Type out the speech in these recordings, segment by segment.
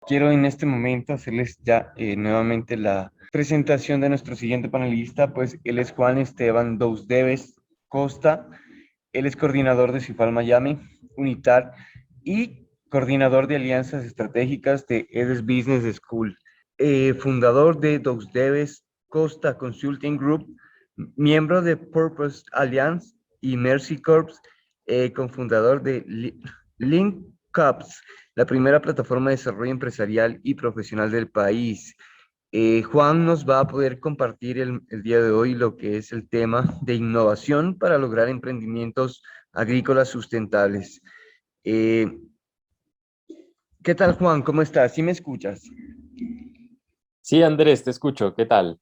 Quiero en este momento hacerles ya nuevamente la presentación de nuestro siguiente panelista, pues él es Juan Esteban Dousdeves Costa, él es coordinador de Cifal Miami, UNITAR y coordinador de alianzas estratégicas de EDES Business School, fundador de Dousdeves Costa Consulting Group, miembro de Purpose Alliance y Mercy Corps, cofundador de Link Cups, la primera plataforma de desarrollo empresarial y profesional del país. Juan nos va a poder compartir el día de hoy lo que es el tema de innovación para lograr emprendimientos agrícolas sustentables. Eh, ¿Qué tal, Juan? ¿Cómo estás? ¿Sí me escuchas? Sí, Andrés, te escucho. ¿Qué tal?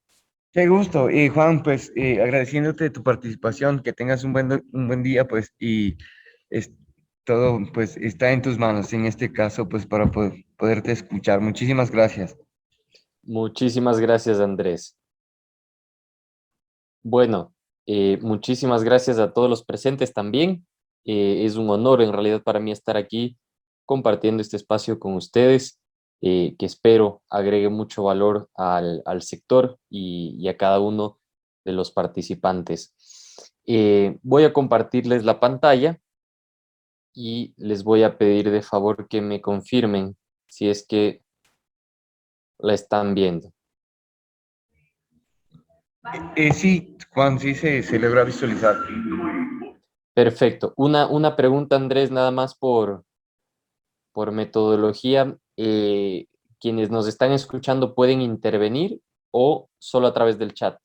Qué gusto. Juan, pues agradeciéndote tu participación, que tengas un buen día, pues, y es, todo, pues, está en tus manos en este caso, pues, para poderte escuchar. Muchísimas gracias. Muchísimas gracias, Andrés. Bueno, muchísimas gracias a todos los presentes también. Es un honor en realidad para mí estar aquí compartiendo este espacio con ustedes, que espero agregue mucho valor al sector y a cada uno de los participantes. Voy a compartirles la pantalla y les voy a pedir de favor que me confirmen si es que la están viendo. Sí, Juan, sí se logra visualizar. Perfecto. Una pregunta, Andrés, nada más por metodología. ¿Quienes nos están escuchando pueden intervenir o solo a través del chat?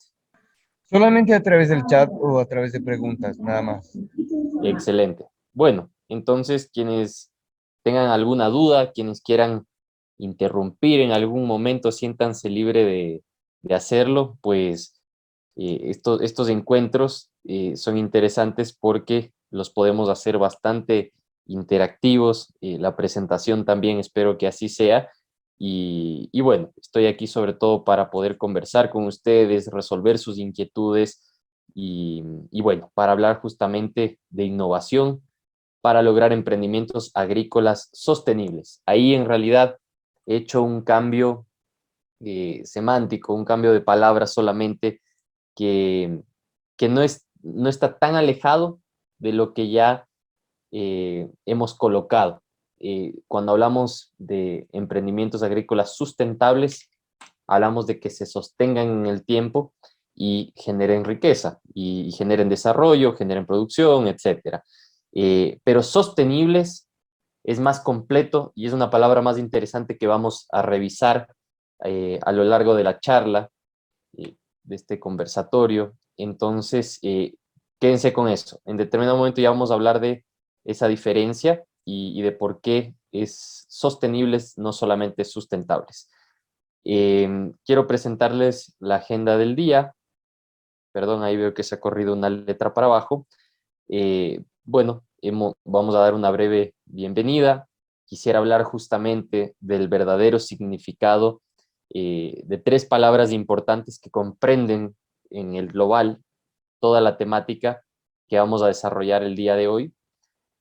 Solamente a través del chat o a través de preguntas, nada más. Excelente. Bueno, entonces quienes tengan alguna duda, quienes quieran interrumpir en algún momento, siéntanse libre de hacerlo, pues estos encuentros son interesantes porque los podemos hacer bastante interactivos. La presentación también espero que así sea. Y bueno, estoy aquí sobre todo para poder conversar con ustedes, resolver sus inquietudes y bueno, para hablar justamente de innovación para lograr emprendimientos agrícolas sostenibles. Ahí en realidad he hecho un cambio semántico, un cambio de palabras solamente que, que no está tan alejado de lo que ya hemos colocado. Cuando hablamos de emprendimientos agrícolas sustentables, hablamos de que se sostengan en el tiempo y generen riqueza, y generen desarrollo, generen producción, etcétera. Pero sostenibles es más completo y es una palabra más interesante que vamos a revisar a lo largo de la charla, de este conversatorio. Entonces, quédense con eso. En determinado momento ya vamos a hablar de esa diferencia y de por qué es sostenibles, no solamente sustentables. Quiero presentarles la agenda del día. Perdón, ahí veo que se ha corrido una letra para abajo. Bueno, vamos a dar una breve bienvenida. Quisiera hablar justamente del verdadero significado de tres palabras importantes que comprenden en el global toda la temática que vamos a desarrollar el día de hoy.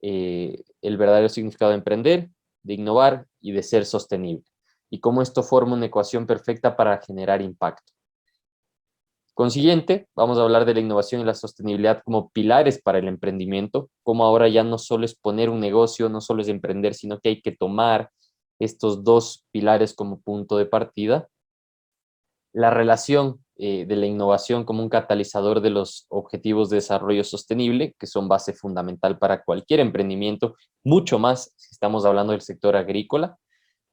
El verdadero significado de emprender, de innovar y de ser sostenible. Y cómo esto forma una ecuación perfecta para generar impacto. Consiguiente, vamos a hablar de la innovación y la sostenibilidad como pilares para el emprendimiento, como ahora ya no solo es poner un negocio, no solo es emprender, sino que hay que tomar estos dos pilares como punto de partida. La relación de la innovación como un catalizador de los objetivos de desarrollo sostenible, que son base fundamental para cualquier emprendimiento, mucho más si estamos hablando del sector agrícola.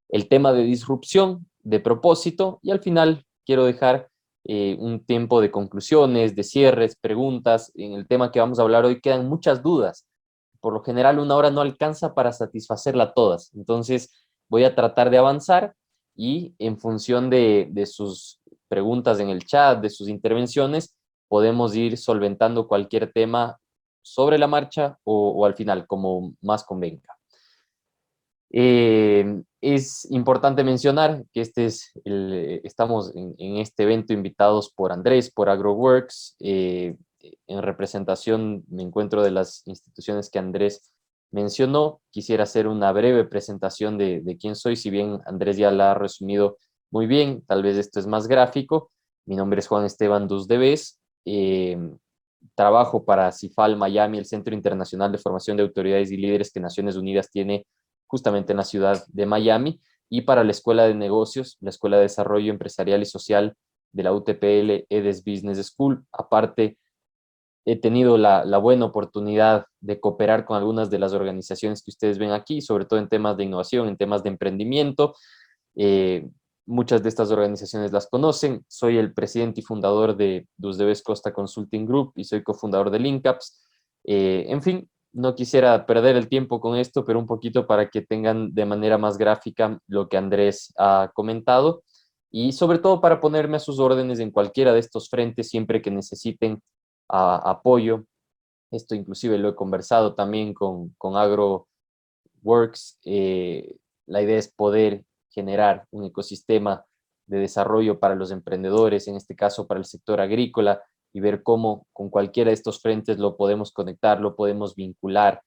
El tema de disrupción, de propósito, y al final quiero dejar un tiempo de conclusiones, de cierres, preguntas. En el tema que vamos a hablar hoy quedan muchas dudas. Por lo general, una hora no alcanza para satisfacerla todas. Entonces, voy a tratar de avanzar y en función de sus preguntas en el chat, de sus intervenciones, podemos ir solventando cualquier tema sobre la marcha o al final, como más convenga. Es importante mencionar que estamos en este evento invitados por Andrés, por AgroWorks. en representación, me encuentro de las instituciones que Andrés mencionó. Quisiera hacer una breve presentación de quién soy, si bien Andrés ya la ha resumido muy bien, tal vez esto es más gráfico. Mi nombre es Juan Esteban Dusdeves, trabajo para CIFAL Miami, el Centro Internacional de Formación de Autoridades y Líderes que Naciones Unidas tiene justamente en la ciudad de Miami, y para la Escuela de Negocios, la Escuela de Desarrollo Empresarial y Social de la UTPL EDES Business School. Aparte, he tenido la buena oportunidad de cooperar con algunas de las organizaciones que ustedes ven aquí, sobre todo en temas de innovación, en temas de emprendimiento. Eh, Muchas de estas organizaciones las conocen. Soy el presidente y fundador de Dusdeves Costa Consulting Group y soy cofundador de Linkaps. En fin, no quisiera perder el tiempo con esto, pero un poquito para que tengan de manera más gráfica lo que Andrés ha comentado y sobre todo para ponerme a sus órdenes en cualquiera de estos frentes siempre que necesiten apoyo. Esto inclusive lo he conversado también con AgroWorks. La idea es poder generar un ecosistema de desarrollo para los emprendedores, en este caso para el sector agrícola, y ver cómo con cualquiera de estos frentes lo podemos conectar, lo podemos vincular.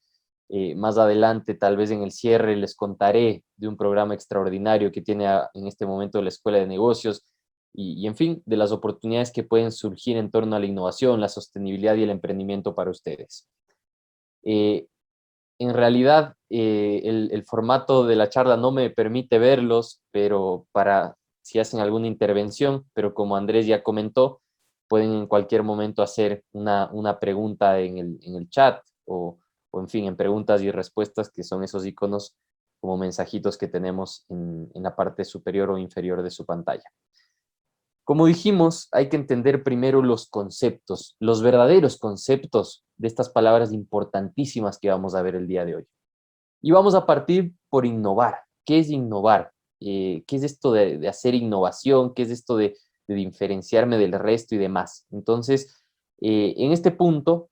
Más adelante, tal vez en el cierre, les contaré de un programa extraordinario que tiene en este momento la Escuela de Negocios en fin, de las oportunidades que pueden surgir en torno a la innovación, la sostenibilidad y el emprendimiento para ustedes. Eh, en realidad, el formato de la charla no me permite verlos, pero para si hacen alguna intervención, pero como Andrés ya comentó, pueden en cualquier momento hacer una pregunta en el chat o, en fin, en preguntas y respuestas, que son esos iconos como mensajitos que tenemos en la parte superior o inferior de su pantalla. Como dijimos, hay que entender primero los conceptos, los verdaderos conceptos de estas palabras importantísimas que vamos a ver el día de hoy. Y vamos a partir por innovar. ¿Qué es innovar? ¿Qué es esto de hacer innovación? ¿Qué es esto de diferenciarme del resto y demás? Entonces, en este punto,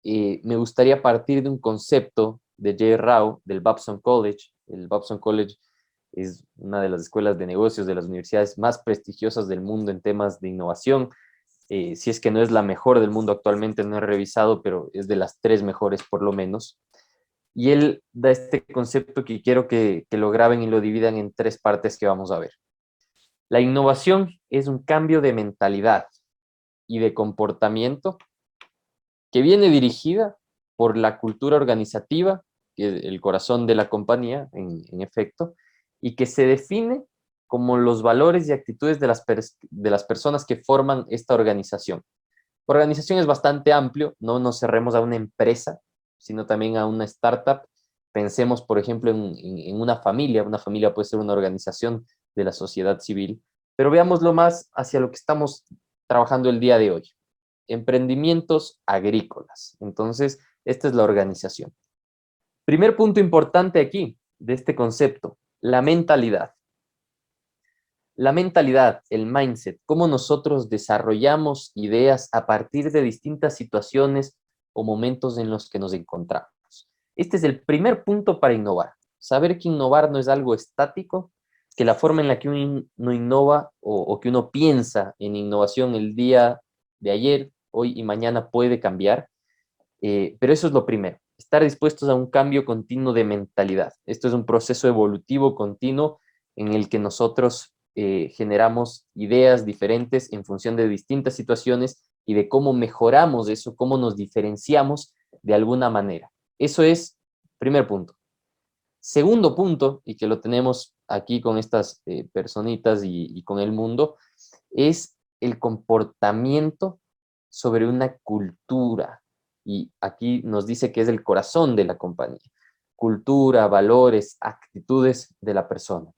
me gustaría partir de un concepto de Jay Rao, del Babson College. El Babson College es una de las escuelas de negocios de las universidades más prestigiosas del mundo en temas de innovación. Si es que no es la mejor del mundo actualmente, no he revisado, pero es de las 3 mejores por lo menos. Y él da este concepto que quiero que lo graben y lo dividan en 3 partes que vamos a ver. La innovación es un cambio de mentalidad y de comportamiento que viene dirigida por la cultura organizativa, que es el corazón de la compañía, en efecto, y que se define como los valores y actitudes de las personas que forman esta organización. Organización es bastante amplio, no nos cerremos a una empresa, sino también a una startup. Pensemos, por ejemplo, en una familia puede ser una organización de la sociedad civil, pero veámoslo más hacia lo que estamos trabajando el día de hoy. Emprendimientos agrícolas. Entonces, esta es la organización. Primer punto importante aquí de este concepto, la mentalidad. La mentalidad, el mindset, cómo nosotros desarrollamos ideas a partir de distintas situaciones o momentos en los que nos encontramos. Este es el primer punto para innovar. Saber que innovar no es algo estático, que la forma en la que uno innova o que uno piensa en innovación el día de ayer, hoy y mañana puede cambiar, pero eso es lo primero, estar dispuestos a un cambio continuo de mentalidad. Esto es un proceso evolutivo continuo en el que nosotros generamos ideas diferentes en función de distintas situaciones y de cómo mejoramos eso, cómo nos diferenciamos de alguna manera. Eso es primer punto. Segundo punto, y que lo tenemos aquí con estas personitas y con el mundo, es el comportamiento sobre una cultura. Y aquí nos dice que es el corazón de la compañía. Cultura, valores, actitudes de la persona.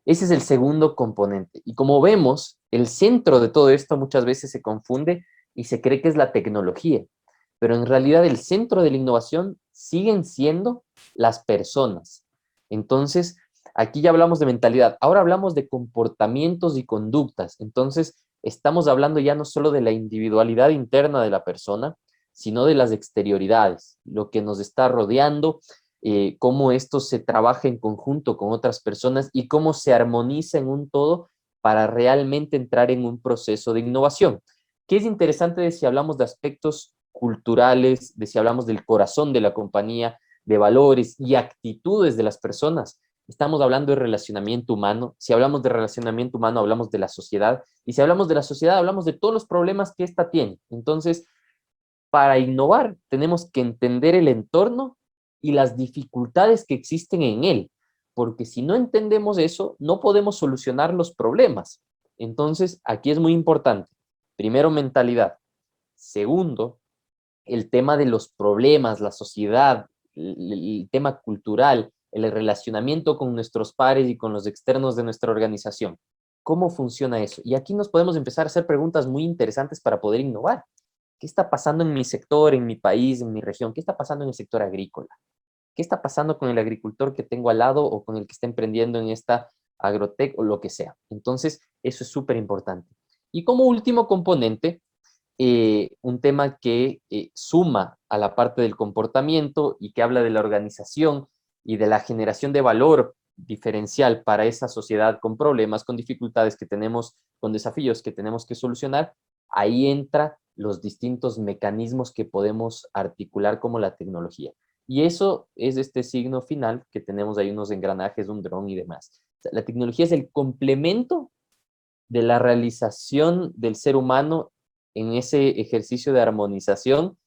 Ese es el segundo componente. Y como vemos, el centro de todo esto muchas veces se confunde y se cree que es la tecnología. Pero en realidad el centro de la innovación siguen siendo las personas. Entonces, aquí ya hablamos de mentalidad. Ahora hablamos de comportamientos y conductas. Entonces, estamos hablando ya no solo de la individualidad interna de la persona, sino de las exterioridades, lo que nos está rodeando, cómo esto se trabaja en conjunto con otras personas y cómo se armoniza en un todo para realmente entrar en un proceso de innovación. ¿Qué es interesante de si hablamos de aspectos culturales, de si hablamos del corazón de la compañía, de valores y actitudes de las personas? Estamos hablando de relacionamiento humano. Si hablamos de relacionamiento humano, hablamos de la sociedad. Y si hablamos de la sociedad, hablamos de todos los problemas que ésta tiene. Entonces, para innovar, tenemos que entender el entorno y las dificultades que existen en él, porque si no entendemos eso, no podemos solucionar los problemas. Entonces, aquí es muy importante. Primero, mentalidad. Segundo, el tema de los problemas, la sociedad, el tema cultural, el relacionamiento con nuestros pares y con los externos de nuestra organización. ¿Cómo funciona eso? Y aquí nos podemos empezar a hacer preguntas muy interesantes para poder innovar. ¿Qué está pasando en mi sector, en mi país, en mi región? ¿Qué está pasando en el sector agrícola? ¿Qué está pasando con el agricultor que tengo al lado o con el que está emprendiendo en esta agrotec o lo que sea? Entonces, eso es súper importante. Y como último componente, un tema que suma a la parte del comportamiento y que habla de la organización y de la generación de valor diferencial para esa sociedad con problemas, con dificultades que tenemos, con desafíos que tenemos que solucionar, ahí entra los distintos mecanismos que podemos articular como la tecnología. Y eso es este signo final que tenemos ahí unos engranajes, un dron y demás. O sea, la tecnología es el complemento de la realización del ser humano en ese ejercicio de armonización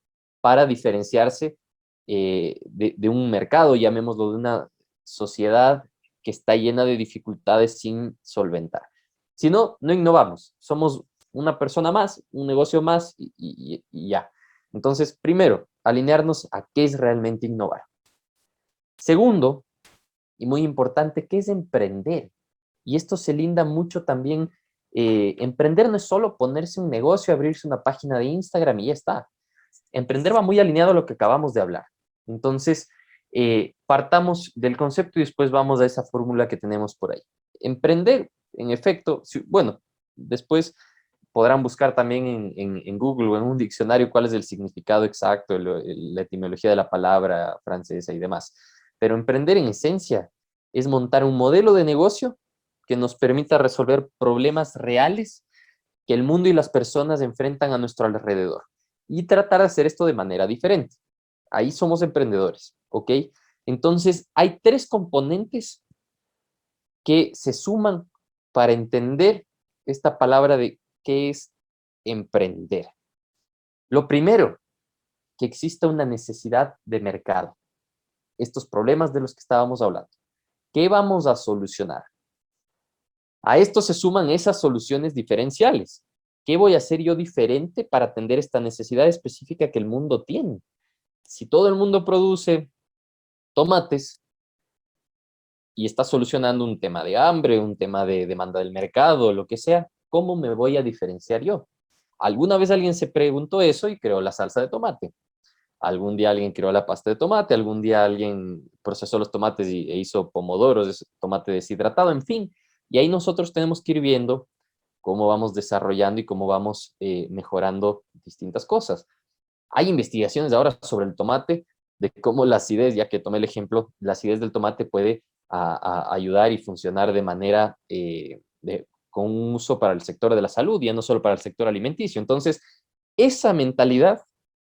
para diferenciarse de un mercado, llamémoslo, de una sociedad que está llena de dificultades sin solventar. Si no, no innovamos. Somos una persona más, un negocio más y ya. Entonces, primero, alinearnos a qué es realmente innovar. Segundo, y muy importante, ¿qué es emprender? Y esto se linda mucho también. Emprender no es solo ponerse un negocio, abrirse una página de Instagram y ya está. Emprender va muy alineado a lo que acabamos de hablar. Entonces, partamos del concepto y después vamos a esa fórmula que tenemos por ahí. Emprender, en efecto, bueno, después podrán buscar también en Google o en un diccionario cuál es el significado exacto, la etimología de la palabra francesa y demás. Pero emprender en esencia es montar un modelo de negocio que nos permita resolver problemas reales que el mundo y las personas enfrentan a nuestro alrededor y tratar de hacer esto de manera diferente. Ahí somos emprendedores, ¿ok? Entonces, hay tres componentes que se suman para entender esta palabra de qué es emprender. Lo primero, que exista una necesidad de mercado. Estos problemas de los que estábamos hablando. ¿Qué vamos a solucionar? A esto se suman esas soluciones diferenciales. ¿Qué voy a hacer yo diferente para atender esta necesidad específica que el mundo tiene? Si todo el mundo produce tomates y está solucionando un tema de hambre, un tema de demanda del mercado, lo que sea, ¿cómo me voy a diferenciar yo? Alguna vez alguien se preguntó eso y creó la salsa de tomate. Algún día alguien creó la pasta de tomate, algún día alguien procesó los tomates e hizo pomodoros, tomate deshidratado, en fin. Y ahí nosotros tenemos que ir viendo cómo vamos desarrollando y cómo vamos mejorando distintas cosas. Hay investigaciones ahora sobre el tomate, de cómo la acidez, ya que tomé el ejemplo, la acidez del tomate puede ayudar y funcionar de manera con un uso para el sector de la salud, ya no solo para el sector alimenticio. Entonces, esa mentalidad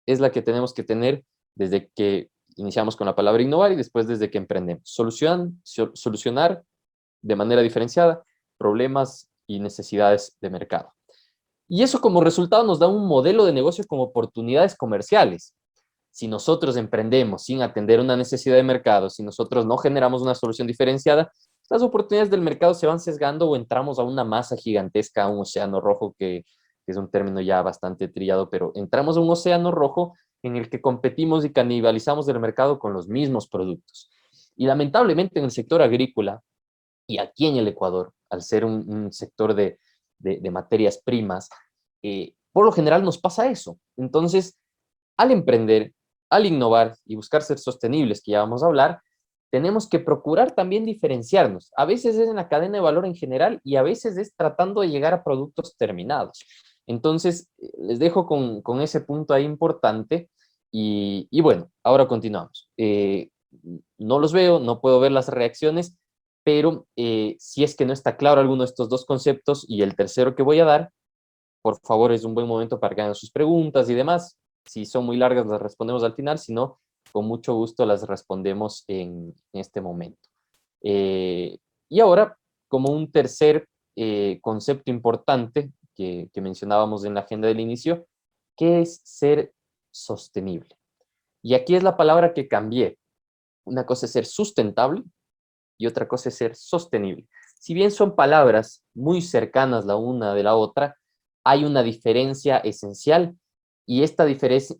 es la que tenemos que tener desde que iniciamos con la palabra innovar y después desde que emprendemos. Solucionar de manera diferenciada problemas y necesidades de mercado. Y eso como resultado nos da un modelo de negocio con oportunidades comerciales. Si nosotros emprendemos sin atender una necesidad de mercado, si nosotros no generamos una solución diferenciada, las oportunidades del mercado se van sesgando o entramos a una masa gigantesca, a un océano rojo, que es un término ya bastante trillado, pero entramos a un océano rojo en el que competimos y canibalizamos el mercado con los mismos productos. Y lamentablemente en el sector agrícola y aquí en el Ecuador, al ser un sector de materias primas, por lo general nos pasa eso. Entonces, al emprender, al innovar y buscar ser sostenibles, que ya vamos a hablar, tenemos que procurar también diferenciarnos. A veces es en la cadena de valor en general y a veces es tratando de llegar a productos terminados. Entonces, les dejo con ese punto ahí importante y bueno, ahora continuamos. No los veo, no puedo ver las reacciones, pero si es que no está claro alguno de estos dos conceptos y el tercero que voy a dar, por favor, es un buen momento para que hagan sus preguntas y demás. Si son muy largas, las respondemos al final. Si no, con mucho gusto las respondemos en este momento. Y ahora, como un tercer concepto importante que mencionábamos en la agenda del inicio, ¿qué es ser sostenible? Y aquí es la palabra que cambié. Una cosa es ser sustentable y otra cosa es ser sostenible. Si bien son palabras muy cercanas la una de la otra, hay una diferencia esencial y esta diferencia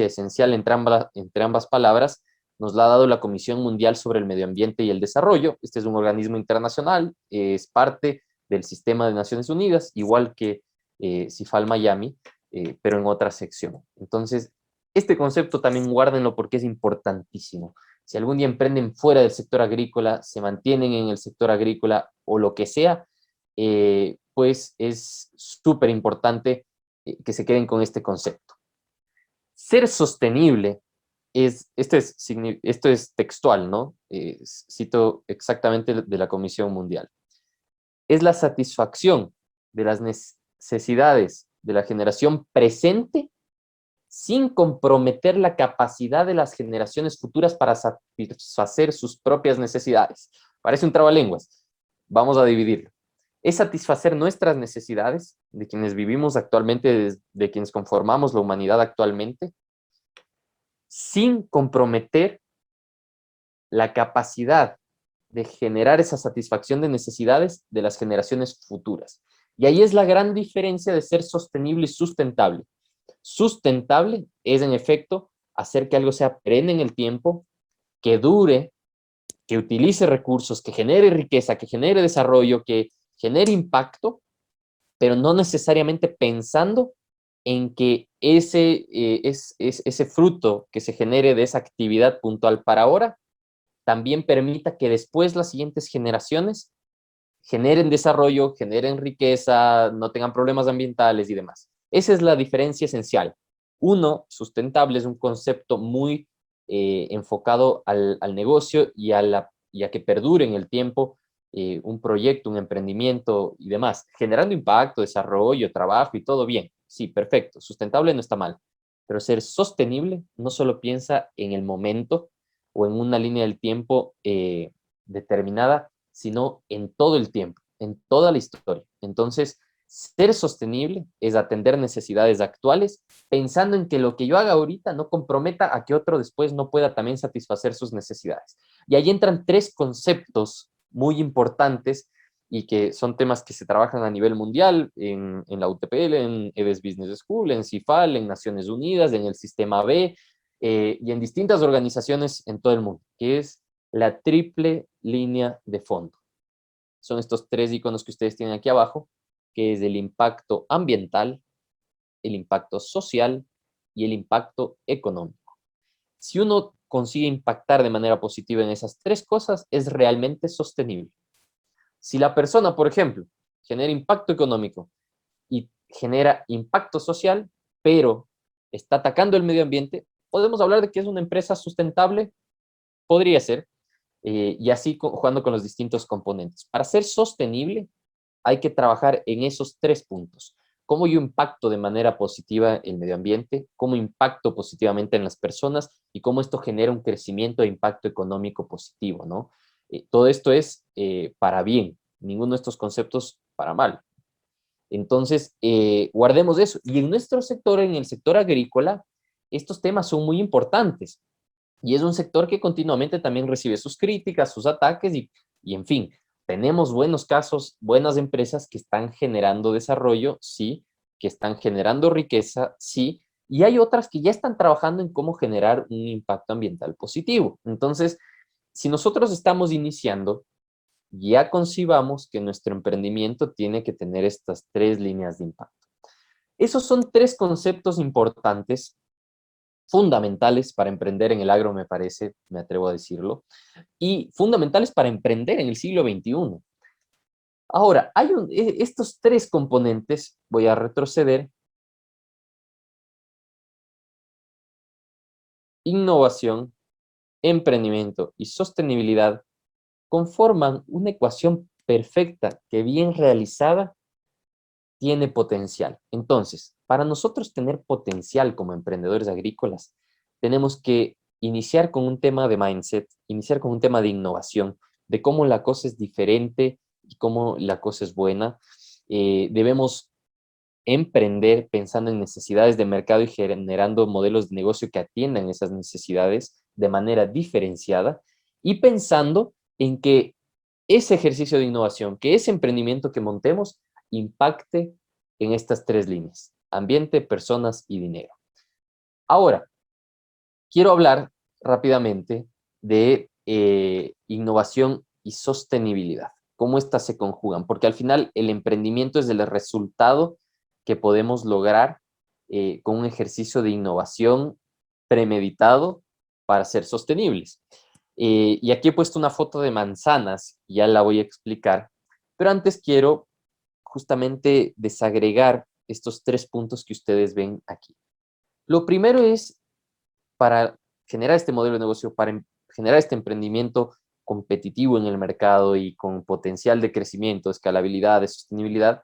esencial entre ambas palabras nos la ha dado la Comisión Mundial sobre el Medio Ambiente y el Desarrollo. Este es un organismo internacional, es parte del sistema de Naciones Unidas, igual que CIFAL Miami, pero en otra sección. Entonces, este concepto también guárdenlo porque es importantísimo. Si algún día emprenden fuera del sector agrícola, se mantienen en el sector agrícola o lo que sea, pues es súper importante que se queden con este concepto. Ser sostenible esto es textual, ¿no? Cito exactamente de la Comisión Mundial. Es la satisfacción de las necesidades de la generación presente sin comprometer la capacidad de las generaciones futuras para satisfacer sus propias necesidades. Parece un trabalenguas. Vamos a dividirlo. Es satisfacer nuestras necesidades, de quienes vivimos actualmente, de quienes conformamos la humanidad actualmente, sin comprometer la capacidad de generar esa satisfacción de necesidades de las generaciones futuras. Y ahí es la gran diferencia de ser sostenible y sustentable. Sustentable es, en efecto, hacer que algo sea perenne en el tiempo, que dure, que utilice recursos, que genere riqueza, que genere desarrollo, que genere impacto, pero no necesariamente pensando en que ese fruto que se genere de esa actividad puntual para ahora también permita que después las siguientes generaciones generen desarrollo, generen riqueza, no tengan problemas ambientales y demás. Esa es la diferencia esencial. Uno, sustentable, es un concepto muy enfocado al negocio y a que perdure en el tiempo un proyecto, un emprendimiento y demás, generando impacto, desarrollo, trabajo y todo bien. Sí, perfecto. Sustentable no está mal. Pero ser sostenible no solo piensa en el momento o en una línea del tiempo determinada, sino en todo el tiempo, en toda la historia. Entonces, ser sostenible es atender necesidades actuales, pensando en que lo que yo haga ahorita no comprometa a que otro después no pueda también satisfacer sus necesidades. Y ahí entran tres conceptos muy importantes y que son temas que se trabajan a nivel mundial en la UTPL, en EDES Business School, en CIFAL, en Naciones Unidas, en el Sistema B y en distintas organizaciones en todo el mundo, que es la triple línea de fondo. Son estos tres iconos que ustedes tienen aquí abajo, que es el impacto ambiental, el impacto social y el impacto económico. Si uno consigue impactar de manera positiva en esas tres cosas, es realmente sostenible. Si la persona, por ejemplo, genera impacto económico y genera impacto social, pero está atacando el medio ambiente, podemos hablar de que es una empresa sustentable, podría ser, y así jugando con los distintos componentes. Para ser sostenible, hay que trabajar en esos tres puntos. Cómo yo impacto de manera positiva el medio ambiente, cómo impacto positivamente en las personas y cómo esto genera un crecimiento e impacto económico positivo, ¿no? Todo esto es para bien, ninguno de estos conceptos para mal. Entonces, guardemos eso. Y en nuestro sector, en el sector agrícola, estos temas son muy importantes. Y es un sector que continuamente también recibe sus críticas, sus ataques y en fin, tenemos buenos casos, buenas empresas que están generando desarrollo, sí, que están generando riqueza, sí, y hay otras que ya están trabajando en cómo generar un impacto ambiental positivo. Entonces, si nosotros estamos iniciando, ya concibamos que nuestro emprendimiento tiene que tener estas tres líneas de impacto. Esos son tres conceptos importantes fundamentales para emprender en el agro, me parece, me atrevo a decirlo, y fundamentales para emprender en el siglo XXI. Ahora, estos tres componentes, voy a retroceder, innovación, emprendimiento y sostenibilidad, conforman una ecuación perfecta que bien realizada tiene potencial. Entonces, para nosotros tener potencial como emprendedores agrícolas, tenemos que iniciar con un tema de mindset, iniciar con un tema de innovación, de cómo la cosa es diferente y cómo la cosa es buena. Debemos emprender pensando en necesidades de mercado y generando modelos de negocio que atiendan esas necesidades de manera diferenciada y pensando en que ese ejercicio de innovación, que ese emprendimiento que montemos, impacte en estas tres líneas: ambiente, personas y dinero. Ahora, quiero hablar rápidamente de innovación y sostenibilidad, cómo estas se conjugan, porque al final el emprendimiento es el resultado que podemos lograr con un ejercicio de innovación premeditado para ser sostenibles. Y aquí he puesto una foto de manzanas, ya la voy a explicar, pero antes quiero justamente desagregar estos tres puntos que ustedes ven aquí. Lo primero es, para generar este modelo de negocio, para generar este emprendimiento competitivo en el mercado y con potencial de crecimiento, escalabilidad, de sostenibilidad,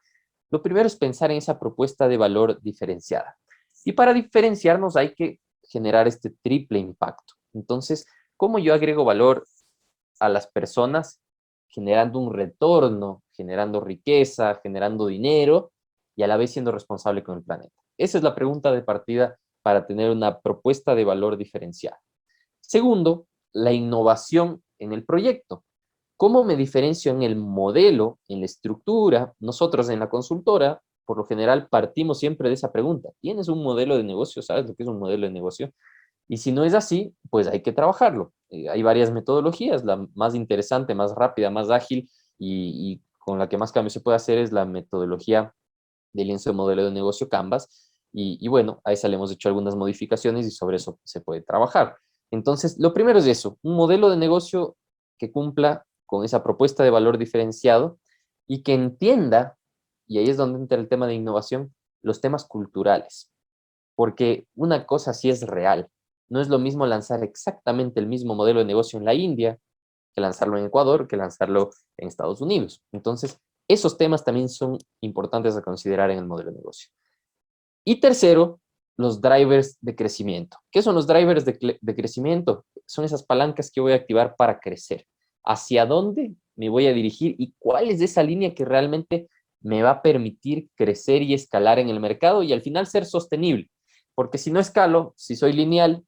lo primero es pensar en esa propuesta de valor diferenciada. Y para diferenciarnos hay que generar este triple impacto. Entonces, ¿cómo yo agrego valor a las personas? Generando un retorno, generando riqueza, generando dinero y a la vez siendo responsable con el planeta. Esa es la pregunta de partida para tener una propuesta de valor diferenciada. Segundo, la innovación en el proyecto. ¿Cómo me diferencio en el modelo, en la estructura? Nosotros en la consultora, por lo general, partimos siempre de esa pregunta. ¿Tienes un modelo de negocio? ¿Sabes lo que es un modelo de negocio? Y si no es así, pues hay que trabajarlo. Hay varias metodologías. La más interesante, más rápida, más ágil y con la que más cambio se puede hacer es la metodología del lienzo de modelo de negocio Canvas. Y bueno, a esa le hemos hecho algunas modificaciones y sobre eso se puede trabajar. Entonces, lo primero es eso, un modelo de negocio que cumpla con esa propuesta de valor diferenciado y que entienda, y ahí es donde entra el tema de innovación, los temas culturales. Porque una cosa sí es real. No es lo mismo lanzar exactamente el mismo modelo de negocio en la India que lanzarlo en Ecuador, que lanzarlo en Estados Unidos. Entonces, esos temas también son importantes a considerar en el modelo de negocio. Y tercero, los drivers de crecimiento. ¿Qué son los drivers de crecimiento? Son esas palancas que voy a activar para crecer. ¿Hacia dónde me voy a dirigir y cuál es esa línea que realmente me va a permitir crecer y escalar en el mercado y al final ser sostenible? Porque si no escalo, si soy lineal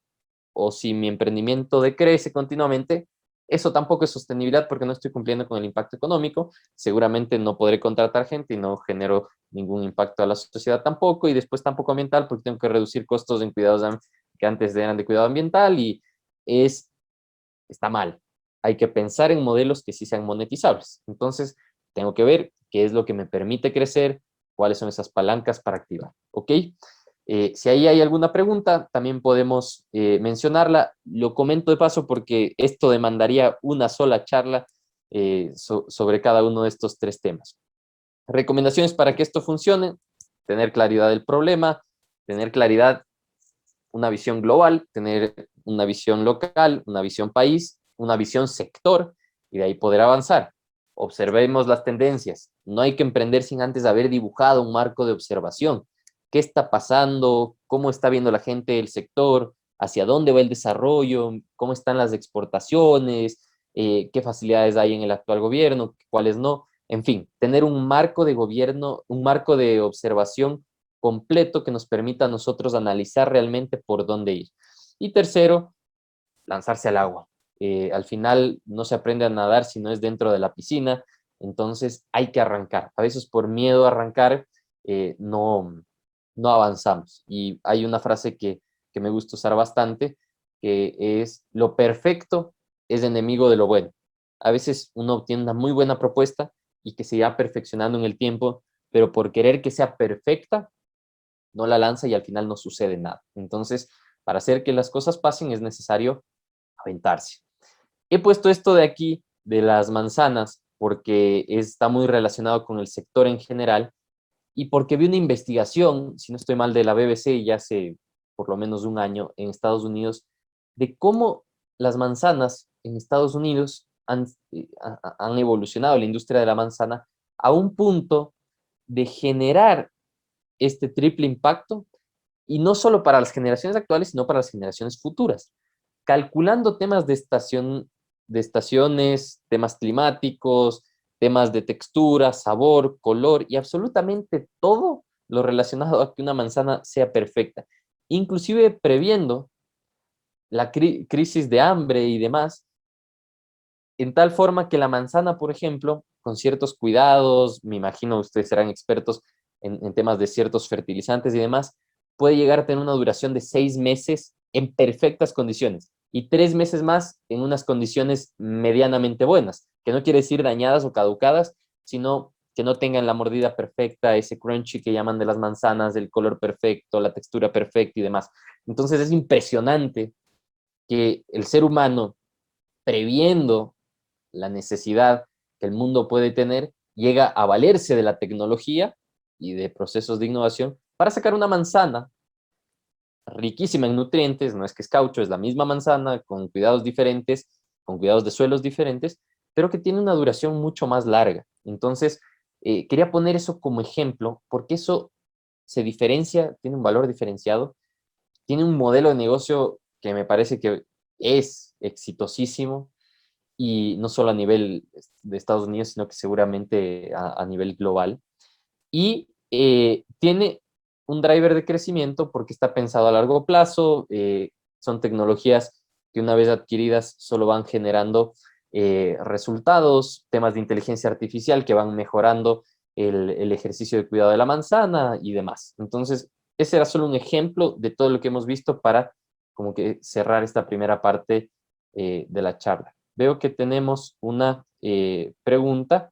o si mi emprendimiento decrece continuamente, eso tampoco es sostenibilidad porque no estoy cumpliendo con el impacto económico. Seguramente no podré contratar gente y no genero ningún impacto a la sociedad tampoco, y después tampoco ambiental porque tengo que reducir costos en cuidados que antes eran de cuidado ambiental y es, está mal. Hay que pensar en modelos que sí sean monetizables. Entonces, tengo que ver qué es lo que me permite crecer, cuáles son esas palancas para activar. ¿Ok? Si ahí hay alguna pregunta, también podemos mencionarla. Lo comento de paso porque esto demandaría una sola charla sobre cada uno de estos tres temas. Recomendaciones para que esto funcione: tener claridad del problema, tener claridad, una visión global, tener una visión local, una visión país, una visión sector, y de ahí poder avanzar. Observemos las tendencias. No hay que emprender sin antes haber dibujado un marco de observación. ¿Qué está pasando? ¿Cómo está viendo la gente el sector? ¿Hacia dónde va el desarrollo? ¿Cómo están las exportaciones? ¿Qué facilidades hay en el actual gobierno? ¿Cuáles no? En fin, tener un marco de gobierno, un marco de observación completo que nos permita a nosotros analizar realmente por dónde ir. Y tercero, lanzarse al agua. Al final no se aprende a nadar si no es dentro de la piscina, entonces hay que arrancar. A veces por miedo a arrancar no avanzamos. Y hay una frase que me gusta usar bastante, que es: lo perfecto es enemigo de lo bueno. A veces uno obtiene una muy buena propuesta y que se va perfeccionando en el tiempo, pero por querer que sea perfecta, no la lanza y al final no sucede nada. Entonces, para hacer que las cosas pasen es necesario aventarse. He puesto esto de aquí, de las manzanas, porque está muy relacionado con el sector en general y porque vi una investigación, si no estoy mal, de la BBC ya hace por lo menos un año en Estados Unidos, de cómo las manzanas en Estados Unidos han evolucionado la industria de la manzana a un punto de generar este triple impacto, y no solo para las generaciones actuales, sino para las generaciones futuras, calculando temas de estaciones, temas climáticos, temas de textura, sabor, color y absolutamente todo lo relacionado a que una manzana sea perfecta, inclusive previendo la crisis de hambre y demás, en tal forma que la manzana, por ejemplo, con ciertos cuidados, me imagino ustedes serán expertos en temas de ciertos fertilizantes y demás, puede llegar a tener una duración de 6 meses en perfectas condiciones y 3 meses más en unas condiciones medianamente buenas, que no quiere decir dañadas o caducadas, sino que no tengan la mordida perfecta, ese crunchy que llaman de las manzanas, el color perfecto, la textura perfecta y demás. Entonces es impresionante que el ser humano, previendo la necesidad que el mundo puede tener, llega a valerse de la tecnología y de procesos de innovación para sacar una manzana riquísima en nutrientes, no es que es caucho, es la misma manzana, con cuidados diferentes, con cuidados de suelos diferentes, pero que tiene una duración mucho más larga. Entonces, quería poner eso como ejemplo, porque eso se diferencia, tiene un valor diferenciado, tiene un modelo de negocio que me parece que es exitosísimo, y no solo a nivel de Estados Unidos, sino que seguramente a nivel global. Y tiene un driver de crecimiento porque está pensado a largo plazo, son tecnologías que una vez adquiridas solo van generando resultados, temas de inteligencia artificial que van mejorando el ejercicio de cuidado de la manzana y demás. Entonces, ese era solo un ejemplo de todo lo que hemos visto para como que cerrar esta primera parte de la charla. Veo que tenemos una pregunta,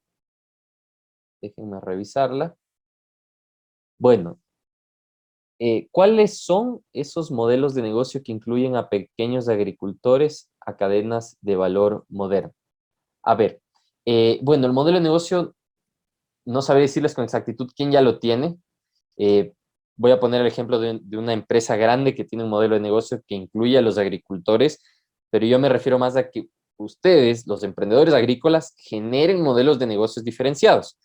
déjenme revisarla. Bueno, ¿cuáles son esos modelos de negocio que incluyen a pequeños agricultores a cadenas de valor moderno? A ver, bueno, el modelo de negocio no sabré decirles con exactitud quién ya lo tiene. Eh, Voy a poner el ejemplo de una empresa grande que tiene un modelo de negocio que incluye a los agricultores, pero yo me refiero más a que ustedes, los emprendedores agrícolas, generen modelos de negocios diferenciados.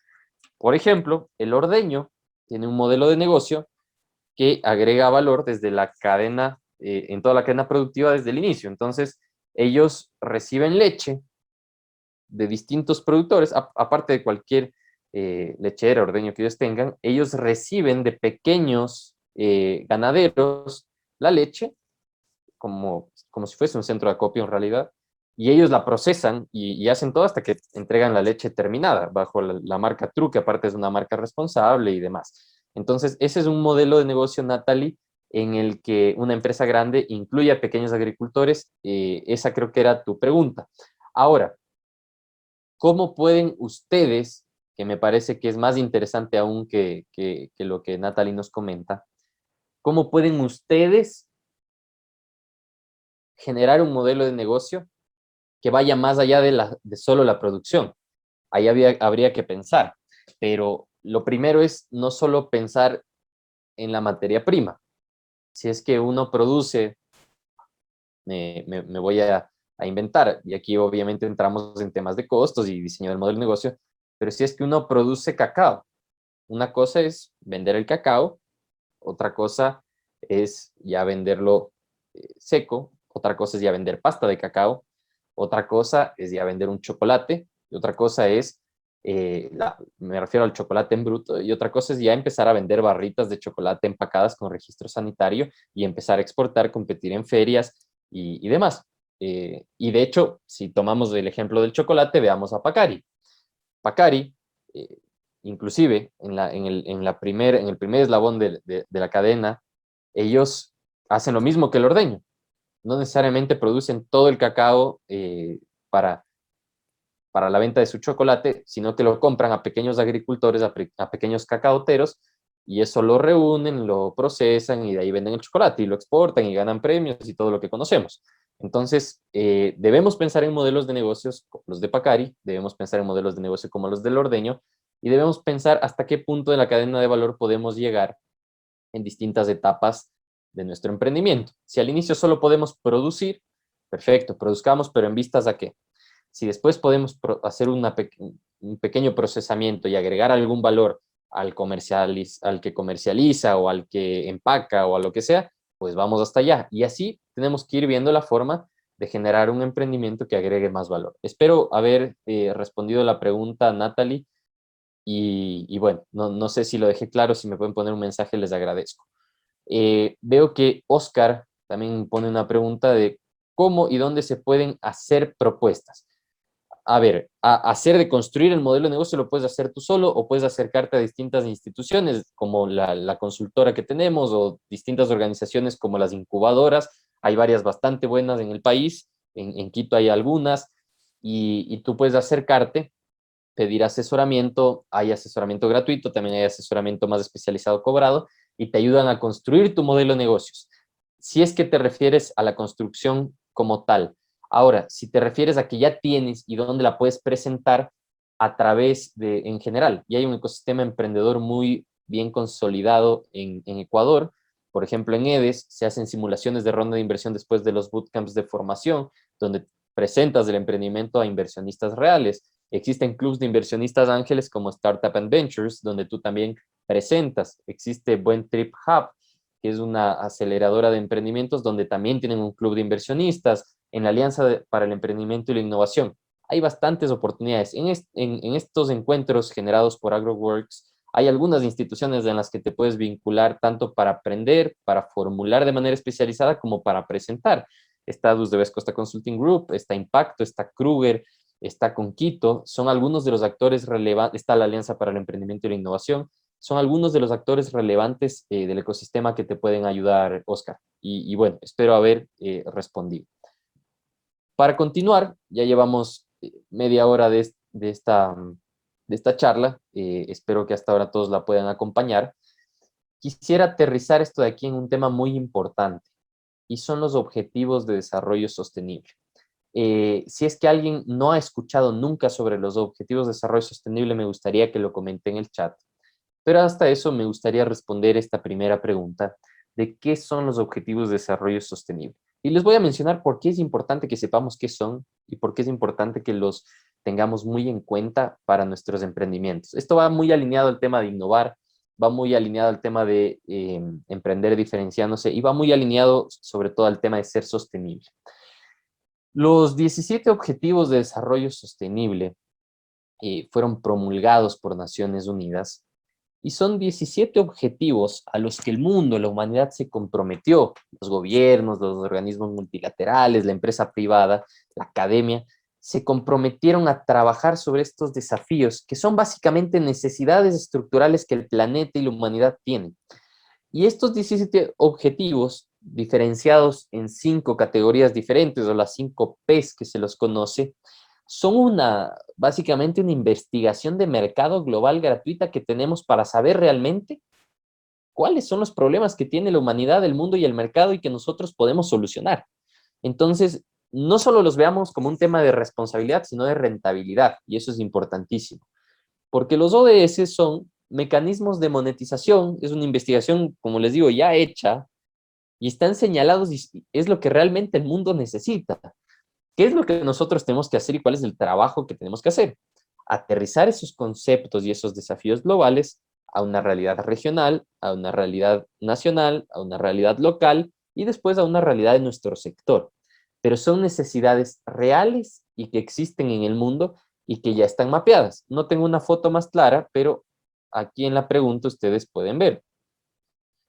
Por ejemplo, el ordeño tiene un modelo de negocio que agrega valor desde la cadena, en toda la cadena productiva desde el inicio. Entonces, ellos reciben leche de distintos productores, aparte de cualquier lechera, ordeño que ellos tengan, ellos reciben de pequeños ganaderos la leche, como si fuese un centro de acopio en realidad, y ellos la procesan y hacen todo hasta que entregan la leche terminada, bajo la marca True, que aparte es una marca responsable y demás. Entonces, ese es un modelo de negocio, Natalie, en el que una empresa grande incluye a pequeños agricultores. Esa creo que era tu pregunta. Ahora, ¿cómo pueden ustedes, que me parece que es más interesante aún que lo que Natalie nos comenta, cómo pueden ustedes generar un modelo de negocio que vaya más allá de solo la producción? Ahí habría que pensar, pero lo primero es no solo pensar en la materia prima. Si es que uno produce, me voy a inventar, y aquí obviamente entramos en temas de costos y diseño del modelo de negocio, pero si es que uno produce cacao, una cosa es vender el cacao, otra cosa es ya venderlo seco, otra cosa es ya vender pasta de cacao, otra cosa es ya vender un chocolate, y otra cosa es, me refiero al chocolate en bruto, y otra cosa es ya empezar a vender barritas de chocolate empacadas con registro sanitario y empezar a exportar, competir en ferias y demás. Y de hecho, si tomamos el ejemplo del chocolate, veamos a Pacari. Pacari, eh, inclusive en el primer eslabón de la cadena, ellos hacen lo mismo que el ordeño. No necesariamente producen todo el cacao para, para la venta de su chocolate, sino que lo compran a pequeños agricultores, a pequeños cacaoteros, y eso lo reúnen, lo procesan y de ahí venden el chocolate y lo exportan y ganan premios y todo lo que conocemos. Entonces, debemos pensar en modelos de negocios como los de Pacari, debemos pensar en modelos de negocio como los del ordeño, y debemos pensar hasta qué punto de la cadena de valor podemos llegar en distintas etapas de nuestro emprendimiento. Si al inicio solo podemos producir, perfecto, produzcamos, pero en vistas a qué. Si después podemos hacer un pequeño procesamiento y agregar algún valor al que comercializa o al que empaca o a lo que sea, pues vamos hasta allá. Y así tenemos que ir viendo la forma de generar un emprendimiento que agregue más valor. Espero haber respondido la pregunta, Natalie, y bueno, no sé si lo dejé claro, si me pueden poner un mensaje, les agradezco. Veo que Oscar también pone una pregunta de cómo y dónde se pueden hacer propuestas. A ver, hacer de construir el modelo de negocio lo puedes hacer tú solo o puedes acercarte a distintas instituciones como la consultora que tenemos o distintas organizaciones como las incubadoras. Hay varias bastante buenas en el país, en Quito hay algunas, y tú puedes acercarte, pedir asesoramiento, hay asesoramiento gratuito, también hay asesoramiento más especializado cobrado, y te ayudan a construir tu modelo de negocios. Si es que te refieres a la construcción como tal. Ahora, si te refieres a que ya tienes y dónde la puedes presentar a través de, en general, y hay un ecosistema emprendedor muy bien consolidado en Ecuador. Por ejemplo, en EDES se hacen simulaciones de ronda de inversión después de los bootcamps de formación, donde presentas el emprendimiento a inversionistas reales. Existen clubs de inversionistas ángeles como Startup and Ventures, donde tú también presentas. Existe Buen Trip Hub, que es una aceleradora de emprendimientos donde también tienen un club de inversionistas, en la Alianza para el Emprendimiento y la Innovación. Hay bastantes oportunidades. En estos encuentros generados por AgroWorks, hay algunas instituciones en las que te puedes vincular tanto para aprender, para formular de manera especializada, como para presentar. Está Luz de Vez Costa Consulting Group, está Impacto, está Kruger, está Conquito, son algunos de los actores relevantes, está la Alianza para el Emprendimiento y la Innovación, son algunos de los actores relevantes del ecosistema que te pueden ayudar, Oscar. Y bueno, espero haber respondido. Para continuar, ya llevamos media hora de esta charla, espero que hasta ahora todos la puedan acompañar. Quisiera aterrizar esto de aquí en un tema muy importante, y son los objetivos de desarrollo sostenible. Si es que alguien no ha escuchado nunca sobre los objetivos de desarrollo sostenible, me gustaría que lo comente en el chat. Pero hasta eso me gustaría responder esta primera pregunta de qué son los objetivos de desarrollo sostenible. Y les voy a mencionar por qué es importante que sepamos qué son y por qué es importante que los tengamos muy en cuenta para nuestros emprendimientos. Esto va muy alineado al tema de innovar, va muy alineado al tema de emprender diferenciándose y va muy alineado sobre todo al tema de ser sostenible. Los 17 Objetivos de Desarrollo Sostenible fueron promulgados por Naciones Unidas y son 17 objetivos a los que el mundo, la humanidad se comprometió, los gobiernos, los organismos multilaterales, la empresa privada, la academia, se comprometieron a trabajar sobre estos desafíos, que son básicamente necesidades estructurales que el planeta y la humanidad tienen. Y estos 17 objetivos, diferenciados en 5 categorías diferentes, o las 5 P's que se los conoce, son básicamente una investigación de mercado global gratuita que tenemos para saber realmente cuáles son los problemas que tiene la humanidad, el mundo y el mercado y que nosotros podemos solucionar. Entonces, no solo los veamos como un tema de responsabilidad, sino de rentabilidad, y eso es importantísimo, porque los ODS son mecanismos de monetización, es una investigación, como les digo, ya hecha, y están señalados y es lo que realmente el mundo necesita. ¿Qué es lo que nosotros tenemos que hacer y cuál es el trabajo que tenemos que hacer? Aterrizar esos conceptos y esos desafíos globales a una realidad regional, a una realidad nacional, a una realidad local y después a una realidad de nuestro sector. Pero son necesidades reales y que existen en el mundo y que ya están mapeadas. No tengo una foto más clara, pero aquí en la pregunta ustedes pueden ver.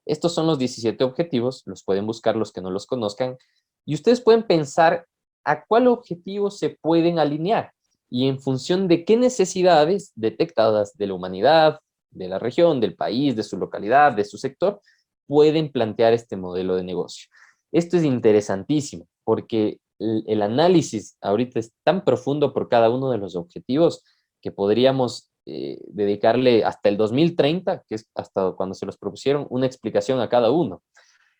Estos son los 17 objetivos, los pueden buscar los que no los conozcan, y ustedes pueden pensar a cuál objetivo se pueden alinear y en función de qué necesidades detectadas de la humanidad, de la región, del país, de su localidad, de su sector, pueden plantear este modelo de negocio. Esto es interesantísimo porque el análisis ahorita es tan profundo por cada uno de los objetivos que podríamos dedicarle hasta el 2030, que es hasta cuando se los propusieron, una explicación a cada uno.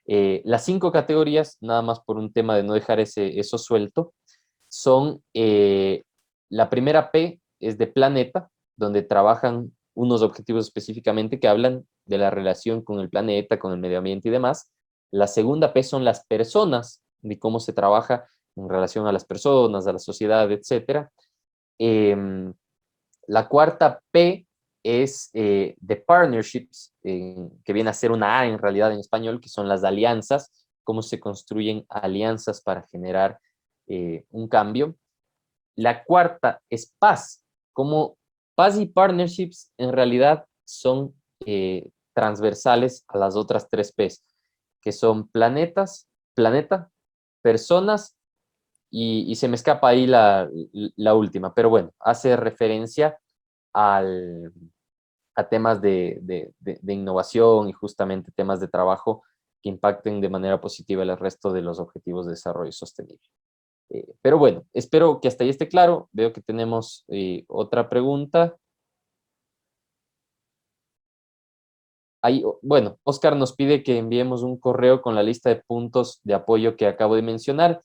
Las 5 categorías, nada más por un tema de no dejar eso suelto, son la primera P es de planeta, donde trabajan unos objetivos específicamente que hablan de la relación con el planeta, con el medio ambiente y demás. La segunda P son las personas, de cómo se trabaja en relación a las personas, a la sociedad, etc. La cuarta P es de partnerships, que viene a ser una A en realidad en español, que son las alianzas, cómo se construyen alianzas para generar un cambio. La cuarta es paz, como paz y partnerships en realidad son transversales a las otras tres P's, que son planeta, personas y se me escapa ahí la última, pero bueno, hace referencia al, a temas de innovación y justamente temas de trabajo que impacten de manera positiva el resto de los objetivos de desarrollo sostenible. Pero bueno, espero que hasta ahí esté claro. Veo que tenemos otra pregunta. Ahí, bueno, Oscar nos pide que enviemos un correo con la lista de puntos de apoyo que acabo de mencionar.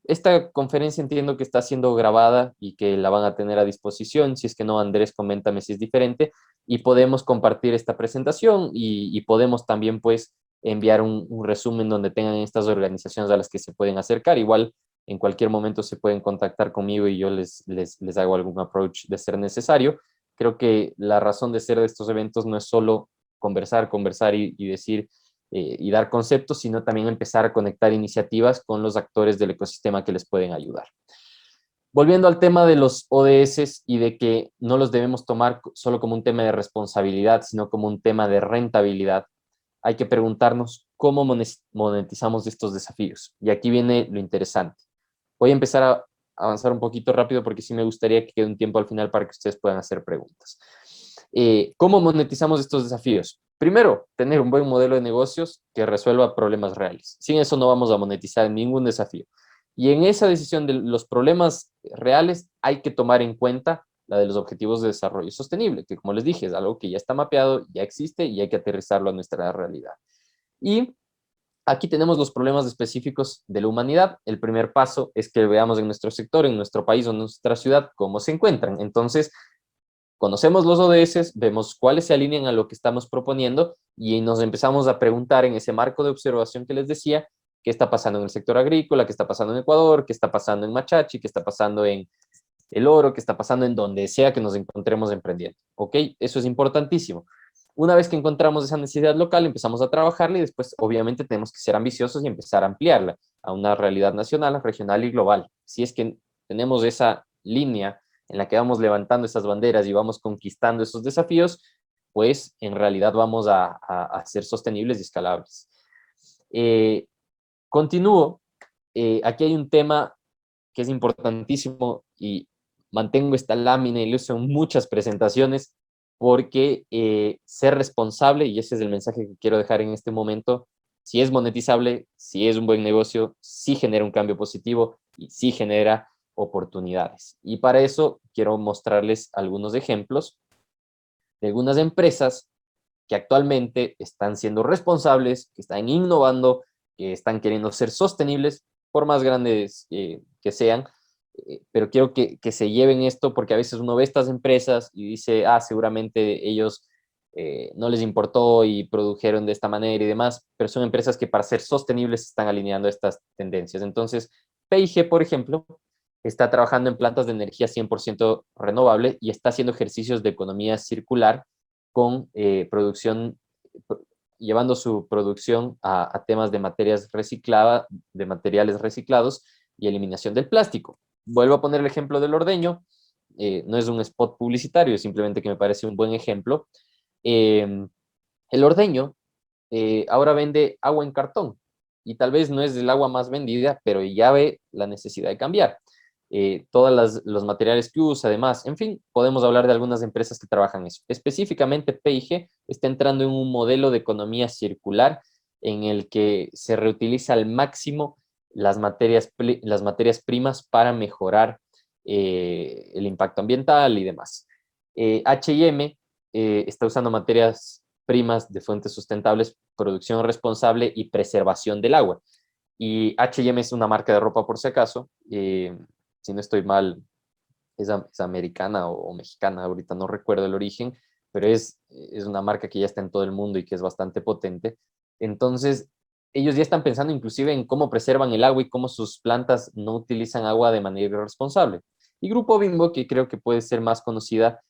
Esta conferencia entiendo que está siendo grabada y que la van a tener a disposición. Si es que no, Andrés, coméntame si es diferente. Y podemos compartir esta presentación y podemos también, pues, enviar un resumen donde tengan estas organizaciones a las que se pueden acercar. Igual, en cualquier momento se pueden contactar conmigo y yo les hago algún approach de ser necesario. Creo que la razón de ser de estos eventos no es solo conversar y decir y dar conceptos, sino también empezar a conectar iniciativas con los actores del ecosistema que les pueden ayudar. Volviendo al tema de los ODS y de que no los debemos tomar solo como un tema de responsabilidad, sino como un tema de rentabilidad, hay que preguntarnos cómo monetizamos estos desafíos. Y aquí viene lo interesante. Voy a empezar a avanzar un poquito rápido porque sí me gustaría que quede un tiempo al final para que ustedes puedan hacer preguntas. ¿Cómo monetizamos estos desafíos? Primero, tener un buen modelo de negocios que resuelva problemas reales. Sin eso no vamos a monetizar ningún desafío. Y en esa decisión de los problemas reales hay que tomar en cuenta la de los objetivos de desarrollo sostenible, que como les dije, es algo que ya está mapeado, ya existe y hay que aterrizarlo a nuestra realidad. Y aquí tenemos los problemas específicos de la humanidad. El primer paso es que veamos en nuestro sector, en nuestro país o en nuestra ciudad cómo se encuentran. Entonces, conocemos los ODS, vemos cuáles se alinean a lo que estamos proponiendo y nos empezamos a preguntar en ese marco de observación que les decía, qué está pasando en el sector agrícola, qué está pasando en Ecuador, qué está pasando en Machachi, qué está pasando en El Oro, qué está pasando en donde sea que nos encontremos emprendiendo. ¿Ok? Eso es importantísimo. Una vez que encontramos esa necesidad local, empezamos a trabajarla y después, obviamente, tenemos que ser ambiciosos y empezar a ampliarla a una realidad nacional, regional y global. Si es que tenemos esa línea en la que vamos levantando esas banderas y vamos conquistando esos desafíos, pues en realidad vamos a ser sostenibles y escalables. Continúo. Aquí hay un tema que es importantísimo y mantengo esta lámina y lo uso en muchas presentaciones porque ser responsable, y ese es el mensaje que quiero dejar en este momento, si es monetizable, si es un buen negocio, si genera un cambio positivo y si genera oportunidades. Y para eso quiero mostrarles algunos ejemplos de algunas empresas que actualmente están siendo responsables, que están innovando, que están queriendo ser sostenibles, por más grandes que sean, pero quiero que se lleven esto porque a veces uno ve estas empresas y dice, seguramente ellos no les importó y produjeron de esta manera y demás, pero son empresas que para ser sostenibles están alineando estas tendencias. Entonces, P&G, por ejemplo, está trabajando en plantas de energía 100% renovable y está haciendo ejercicios de economía circular con producción, llevando su producción a temas de materias recicladas, de materiales reciclados y eliminación del plástico. Vuelvo a poner el ejemplo del ordeño, no es un spot publicitario, simplemente que me parece un buen ejemplo. El ordeño ahora vende agua en cartón y tal vez no es el agua más vendida, pero ya ve la necesidad de cambiar. Todos los materiales que usa, además, en fin, podemos hablar de algunas empresas que trabajan eso. Específicamente, P&G está entrando en un modelo de economía circular en el que se reutiliza al máximo las materias primas para mejorar el impacto ambiental y demás. H&M está usando materias primas de fuentes sustentables, producción responsable y preservación del agua. Y H&M es una marca de ropa, por si acaso. Si no estoy mal, es americana o mexicana, ahorita no recuerdo el origen, pero es una marca que ya está en todo el mundo y que es bastante potente. Entonces, ellos ya están pensando inclusive en cómo preservan el agua y cómo sus plantas no utilizan agua de manera irresponsable. Y Grupo Bimbo, que creo que puede ser más conocida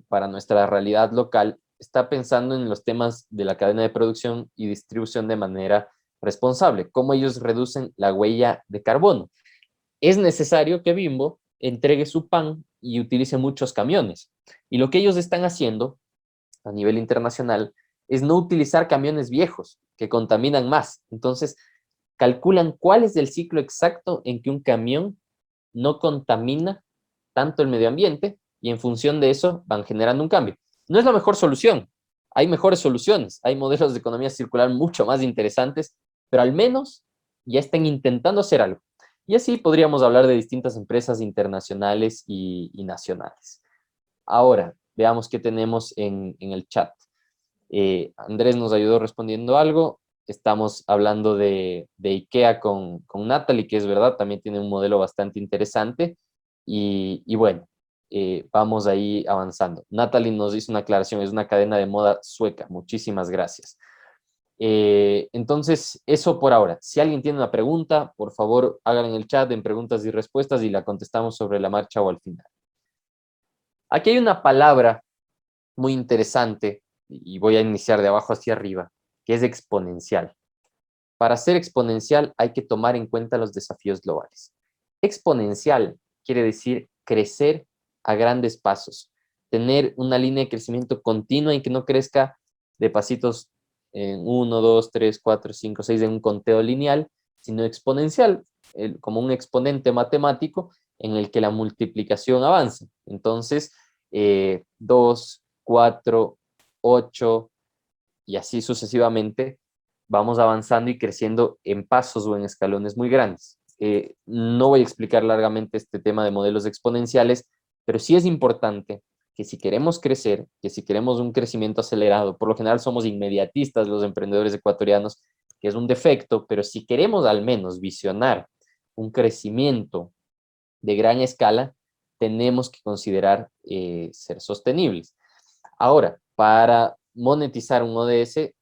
para nuestra realidad local, está pensando en los temas de la cadena de producción y distribución de manera responsable, cómo ellos reducen la huella de carbono. Es necesario que Bimbo entregue su pan y utilice muchos camiones. Y lo que ellos están haciendo a nivel internacional es no utilizar camiones viejos que contaminan más. Entonces, calculan cuál es el ciclo exacto en que un camión no contamina tanto el medio ambiente y en función de eso van generando un cambio. No es la mejor solución, hay mejores soluciones, hay modelos de economía circular mucho más interesantes, pero al menos ya están intentando hacer algo. Y así podríamos hablar de distintas empresas internacionales y nacionales. Ahora, veamos qué tenemos en el chat. Andrés nos ayudó respondiendo algo. Estamos hablando de IKEA con Natalie, que es verdad, también tiene un modelo bastante interesante. Y bueno, vamos ahí avanzando. Natalie nos hizo una aclaración, es una cadena de moda sueca. Muchísimas gracias. Entonces, eso por ahora. Si alguien tiene una pregunta, por favor, háganla en el chat en preguntas y respuestas y la contestamos sobre la marcha o al final. Aquí hay una palabra muy interesante y voy a iniciar de abajo hacia arriba, que es exponencial. Para ser exponencial hay que tomar en cuenta los desafíos globales. Exponencial quiere decir crecer a grandes pasos, tener una línea de crecimiento continua y que no crezca de pasitos en 1, 2, 3, 4, 5, 6 en un conteo lineal, sino exponencial, como un exponente matemático en el que la multiplicación avanza. Entonces, 2, 4, 8 y así sucesivamente, vamos avanzando y creciendo en pasos o en escalones muy grandes. No voy a explicar largamente este tema de modelos exponenciales, pero sí es importante que si queremos crecer, que si queremos un crecimiento acelerado, por lo general somos inmediatistas los emprendedores ecuatorianos, que es un defecto, pero si queremos al menos visionar un crecimiento de gran escala, tenemos que considerar ser sostenibles. Ahora, para monetizar un ODS,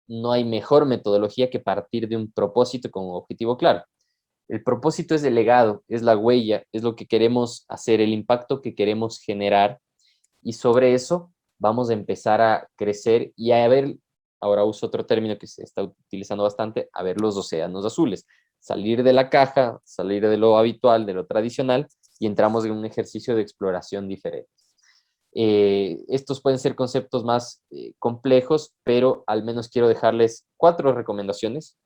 no hay mejor metodología que partir de un propósito con un objetivo claro. El propósito es el legado, es la huella, es lo que queremos hacer, el impacto que queremos generar y sobre eso vamos a empezar a crecer y a ver, ahora uso otro término que se está utilizando bastante, a ver los océanos azules, salir de la caja, salir de lo habitual, de lo tradicional y entramos en un ejercicio de exploración diferente. Estos pueden ser conceptos más complejos, pero al menos quiero dejarles 4 recomendaciones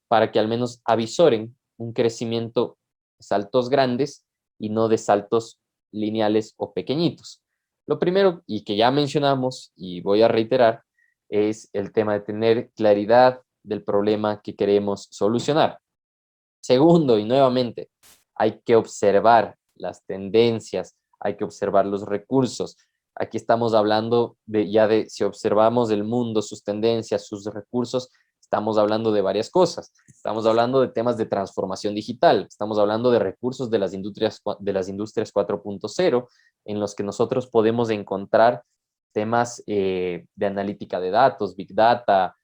para que al menos avisoren un crecimiento de saltos grandes y no de saltos lineales o pequeñitos. Lo primero, y que ya mencionamos, y voy a reiterar, es el tema de tener claridad del problema que queremos solucionar. Segundo, y nuevamente, hay que observar las tendencias, hay que observar los recursos. Aquí estamos hablando de si observamos el mundo, sus tendencias, sus recursos, estamos hablando de varias cosas. Estamos hablando de temas de transformación digital, estamos hablando de recursos de las industrias 4.0, en los que nosotros podemos encontrar temas de analítica de datos, big data,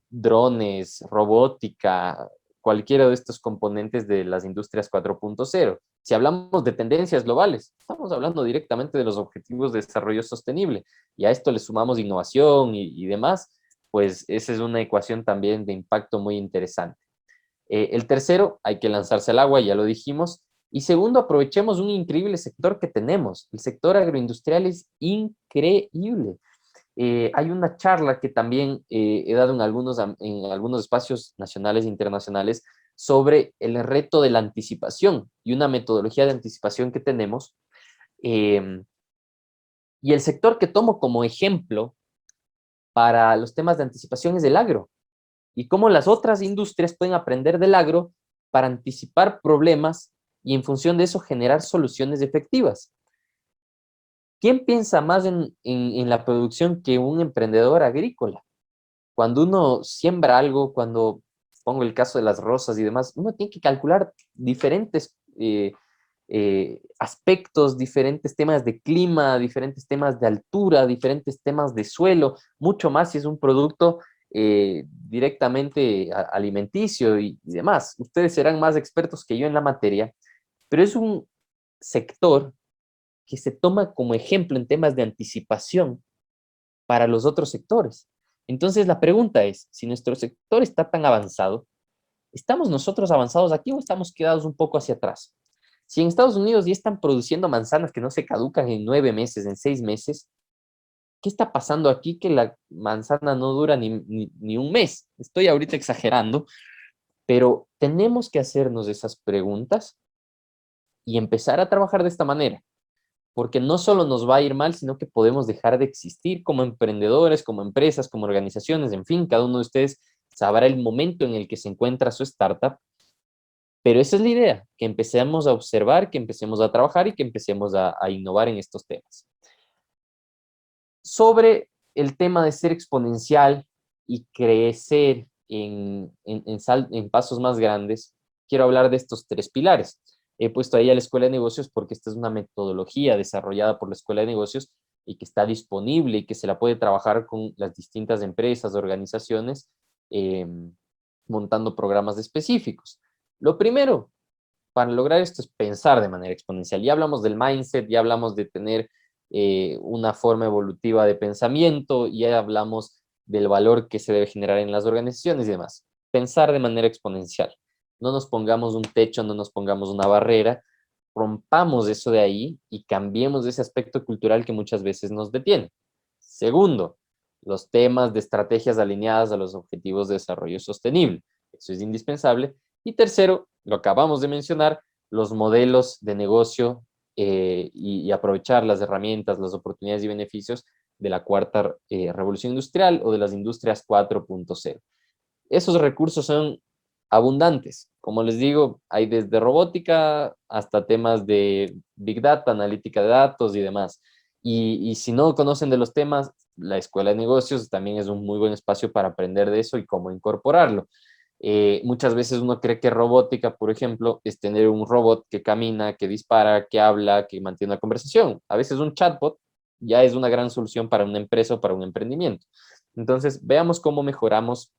drones, robótica, cualquiera de estos componentes de las industrias 4.0. Si hablamos de tendencias globales, estamos hablando directamente de los objetivos de desarrollo sostenible y a esto le sumamos innovación y demás, pues esa es una ecuación también de impacto muy interesante. El tercero, hay que lanzarse al agua, ya lo dijimos. Y segundo, aprovechemos un increíble sector que tenemos. El sector agroindustrial es increíble. Hay una charla que también he dado en algunos espacios nacionales e internacionales sobre el reto de la anticipación y una metodología de anticipación que tenemos. Y el sector que tomo como ejemplo para los temas de anticipación es el agro y cómo las otras industrias pueden aprender del agro para anticipar problemas y en función de eso generar soluciones efectivas. ¿Quién piensa más en la producción que un emprendedor agrícola? Cuando uno siembra algo, cuando pongo el caso de las rosas y demás, uno tiene que calcular diferentes aspectos, diferentes temas de clima, diferentes temas de altura, diferentes temas de suelo, mucho más si es un producto directamente alimenticio y demás. Ustedes serán más expertos que yo en la materia, pero es un sector que se toma como ejemplo en temas de anticipación para los otros sectores. Entonces la pregunta es, si nuestro sector está tan avanzado, ¿estamos nosotros avanzados aquí o estamos quedados un poco hacia atrás? Si en Estados Unidos ya están produciendo manzanas que no se caducan en 9 meses, en 6 meses, ¿qué está pasando aquí que la manzana no dura ni un mes? Estoy ahorita exagerando, pero tenemos que hacernos esas preguntas y empezar a trabajar de esta manera, porque no solo nos va a ir mal, sino que podemos dejar de existir como emprendedores, como empresas, como organizaciones, en fin, cada uno de ustedes sabrá el momento en el que se encuentra su startup, pero esa es la idea, que empecemos a observar, que empecemos a trabajar y que empecemos a innovar en estos temas. Sobre el tema de ser exponencial y crecer en pasos más grandes, quiero hablar de estos 3 pilares. He puesto ahí a la Escuela de Negocios porque esta es una metodología desarrollada por la Escuela de Negocios y que está disponible y que se la puede trabajar con las distintas empresas, organizaciones, eh, montando programas específicos. Lo primero para lograr esto es pensar de manera exponencial. Ya hablamos del mindset, ya hablamos de tener una forma evolutiva de pensamiento, ya hablamos del valor que se debe generar en las organizaciones y demás. Pensar de manera exponencial. No nos pongamos un techo, no nos pongamos una barrera, rompamos eso de ahí y cambiemos ese aspecto cultural que muchas veces nos detiene. Segundo, los temas de estrategias alineadas a los objetivos de desarrollo sostenible. Eso es indispensable. Y tercero, lo acabamos de mencionar, los modelos de negocio y aprovechar las herramientas, las oportunidades y beneficios de la cuarta revolución industrial o de las industrias 4.0. Esos recursos son abundantes. Como les digo, hay desde robótica hasta temas de Big Data, analítica de datos y demás. Y si no conocen de los temas, la Escuela de Negocios también es un muy buen espacio para aprender de eso y cómo incorporarlo. Muchas veces uno cree que robótica, por ejemplo, es tener un robot que camina, que dispara, que habla, que mantiene una conversación. A veces un chatbot ya es una gran solución para una empresa o para un emprendimiento. Entonces, veamos cómo mejoramos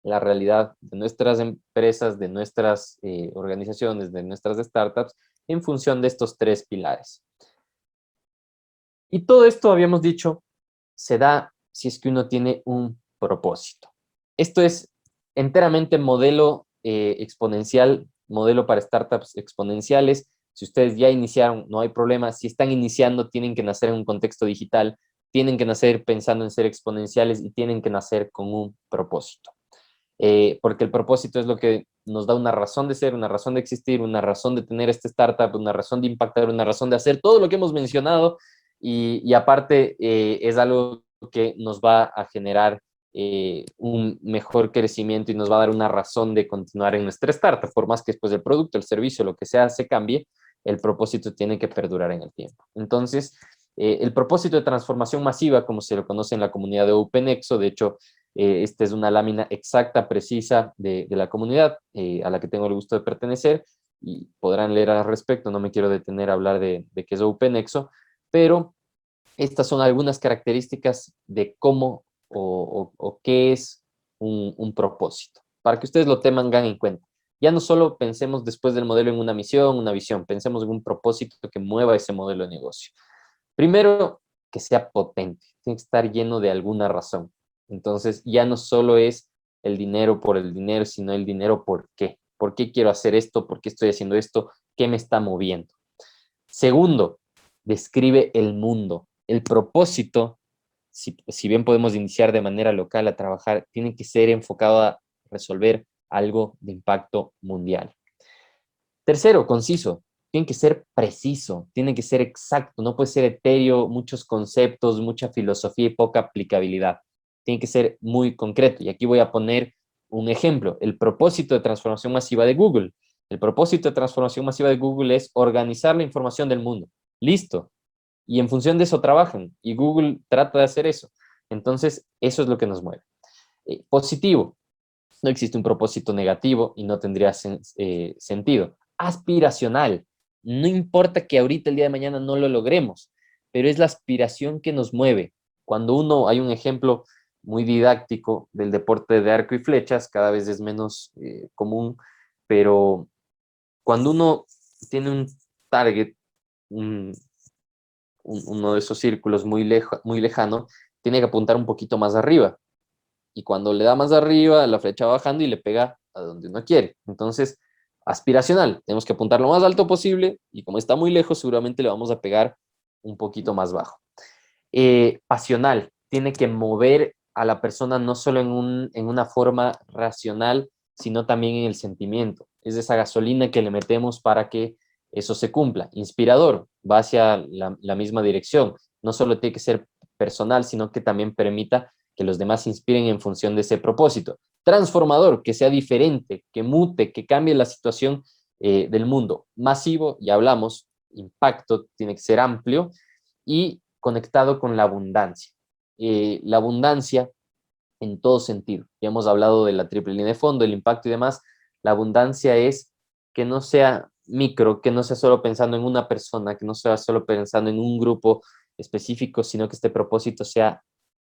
la realidad de nuestras empresas, de nuestras organizaciones, de nuestras startups, en función de estos 3 pilares. Y todo esto, habíamos dicho, se da si es que uno tiene un propósito. Esto es enteramente modelo exponencial, modelo para startups exponenciales. Si ustedes ya iniciaron, no hay problema. Si están iniciando, tienen que nacer en un contexto digital, tienen que nacer pensando en ser exponenciales y tienen que nacer con un propósito. Porque el propósito es lo que nos da una razón de ser, una razón de existir, una razón de tener esta startup, una razón de impactar, una razón de hacer todo lo que hemos mencionado y aparte es algo que nos va a generar un mejor crecimiento y nos va a dar una razón de continuar en nuestra startup, por más que después el producto, el servicio, lo que sea, se cambie, el propósito tiene que perdurar en el tiempo. Entonces, el propósito de transformación masiva, como se lo conoce en la comunidad de OpenExo, de hecho, esta es una lámina exacta, precisa de la comunidad a la que tengo el gusto de pertenecer y podrán leer al respecto, no me quiero detener a hablar de qué es OpenExo, pero estas son algunas características de cómo o qué es un propósito, para que ustedes lo tengan en cuenta. Ya no solo pensemos después del modelo en una misión, una visión, pensemos en un propósito que mueva ese modelo de negocio. Primero, que sea potente, tiene que estar lleno de alguna razón. Entonces, ya no solo es el dinero por el dinero, sino el dinero por qué. ¿Por qué quiero hacer esto? ¿Por qué estoy haciendo esto? ¿Qué me está moviendo? Segundo, describe el mundo. El propósito, si bien podemos iniciar de manera local a trabajar, tiene que ser enfocado a resolver algo de impacto mundial. Tercero, conciso. Tiene que ser preciso, tiene que ser exacto, no puede ser etéreo, muchos conceptos, mucha filosofía y poca aplicabilidad. Tiene que ser muy concreto. Y aquí voy a poner un ejemplo. El propósito de transformación masiva de Google. El propósito de transformación masiva de Google es organizar la información del mundo. Listo. Y en función de eso trabajan. Y Google trata de hacer eso. Entonces, eso es lo que nos mueve. Positivo. No existe un propósito negativo y no tendría sentido. Aspiracional. No importa que ahorita, el día de mañana, no lo logremos, pero es la aspiración que nos mueve. Cuando hay un ejemplo muy didáctico del deporte de arco y flechas, cada vez es menos común, pero cuando uno tiene un target, un uno de esos círculos muy lejano, tiene que apuntar un poquito más arriba. Y cuando le da más arriba, la flecha va bajando y le pega a donde uno quiere. Entonces, aspiracional, tenemos que apuntar lo más alto posible y como está muy lejos, seguramente le vamos a pegar un poquito más bajo. Pasional, tiene que mover a la persona no solo en una forma racional, sino también en el sentimiento. Es esa gasolina que le metemos para que eso se cumpla. Inspirador, va hacia la misma dirección. No solo tiene que ser personal, sino que también permita que los demás se inspiren en función de ese propósito. Transformador, que sea diferente, que mute, que cambie la situación del mundo. Masivo, ya hablamos, impacto tiene que ser amplio y conectado con la abundancia. La abundancia en todo sentido. Ya hemos hablado de la triple línea de fondo, el impacto y demás. La abundancia es que no sea micro, que no sea solo pensando en una persona, que no sea solo pensando en un grupo específico, sino que este propósito sea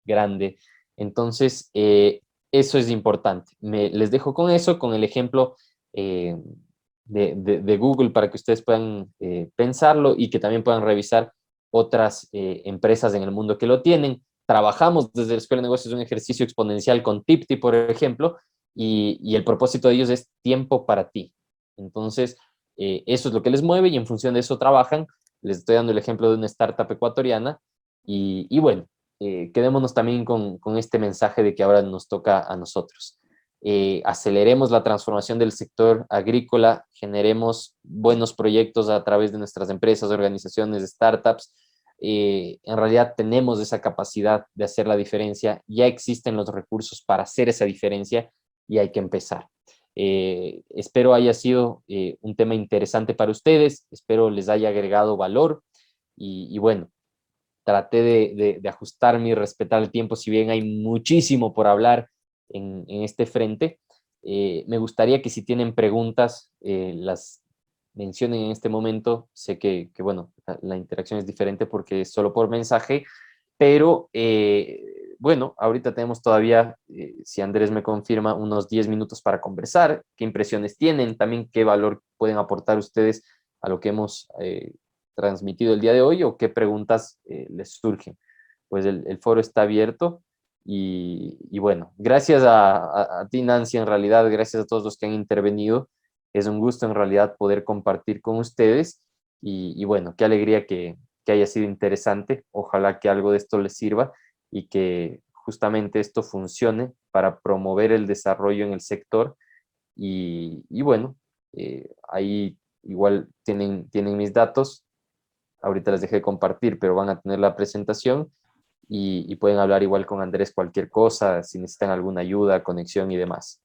grande. Entonces, eso es importante. Les dejo con eso, con el ejemplo de Google para que ustedes puedan pensarlo y que también puedan revisar otras empresas en el mundo que lo tienen. Trabajamos desde la Escuela de Negocios un ejercicio exponencial con Tipti, por ejemplo, y el propósito de ellos es tiempo para ti. Entonces, eso es lo que les mueve y en función de eso trabajan. Les estoy dando el ejemplo de una startup ecuatoriana y bueno, quedémonos también con este mensaje de que ahora nos toca a nosotros. Aceleremos la transformación del sector agrícola, generemos buenos proyectos a través de nuestras empresas, organizaciones, startups. En realidad tenemos esa capacidad de hacer la diferencia, ya existen los recursos para hacer esa diferencia y hay que empezar. Espero haya sido un tema interesante para ustedes, espero les haya agregado valor y bueno, traté de ajustarme y respetar el tiempo, si bien hay muchísimo por hablar en este frente. Me gustaría que si tienen preguntas, las mencionen en este momento. Sé que bueno, la interacción es diferente porque es solo por mensaje, pero bueno, ahorita tenemos todavía, si Andrés me confirma, unos 10 minutos para conversar. ¿Qué impresiones tienen? También qué valor pueden aportar ustedes a lo que hemos transmitido el día de hoy o qué preguntas les surgen. Pues el foro está abierto y bueno, gracias a ti, Nancy, en realidad, gracias a todos los que han intervenido. Es un gusto en realidad poder compartir con ustedes y bueno, qué alegría que haya sido interesante. Ojalá que algo de esto les sirva y que justamente esto funcione para promover el desarrollo en el sector. Y bueno, ahí igual tienen mis datos. Ahorita les dejé de compartir, pero van a tener la presentación y pueden hablar igual con Andrés cualquier cosa, si necesitan alguna ayuda, conexión y demás.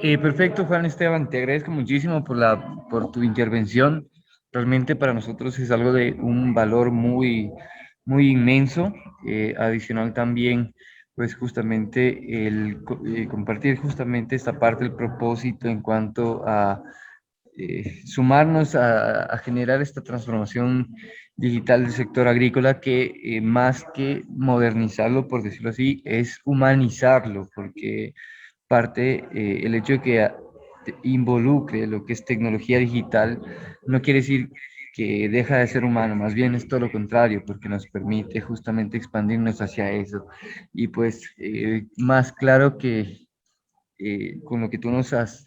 Perfecto, Juan Esteban, te agradezco muchísimo por tu intervención. Realmente para nosotros es algo de un valor muy inmenso. Adicional también, pues justamente compartir justamente esta parte del propósito en cuanto a sumarnos a generar esta transformación digital del sector agrícola que más que modernizarlo, por decirlo así, es humanizarlo, porque parte el hecho de que involucre lo que es tecnología digital no quiere decir que deja de ser humano, más bien es todo lo contrario, porque nos permite justamente expandirnos hacia eso. Y pues más claro que con lo que tú nos has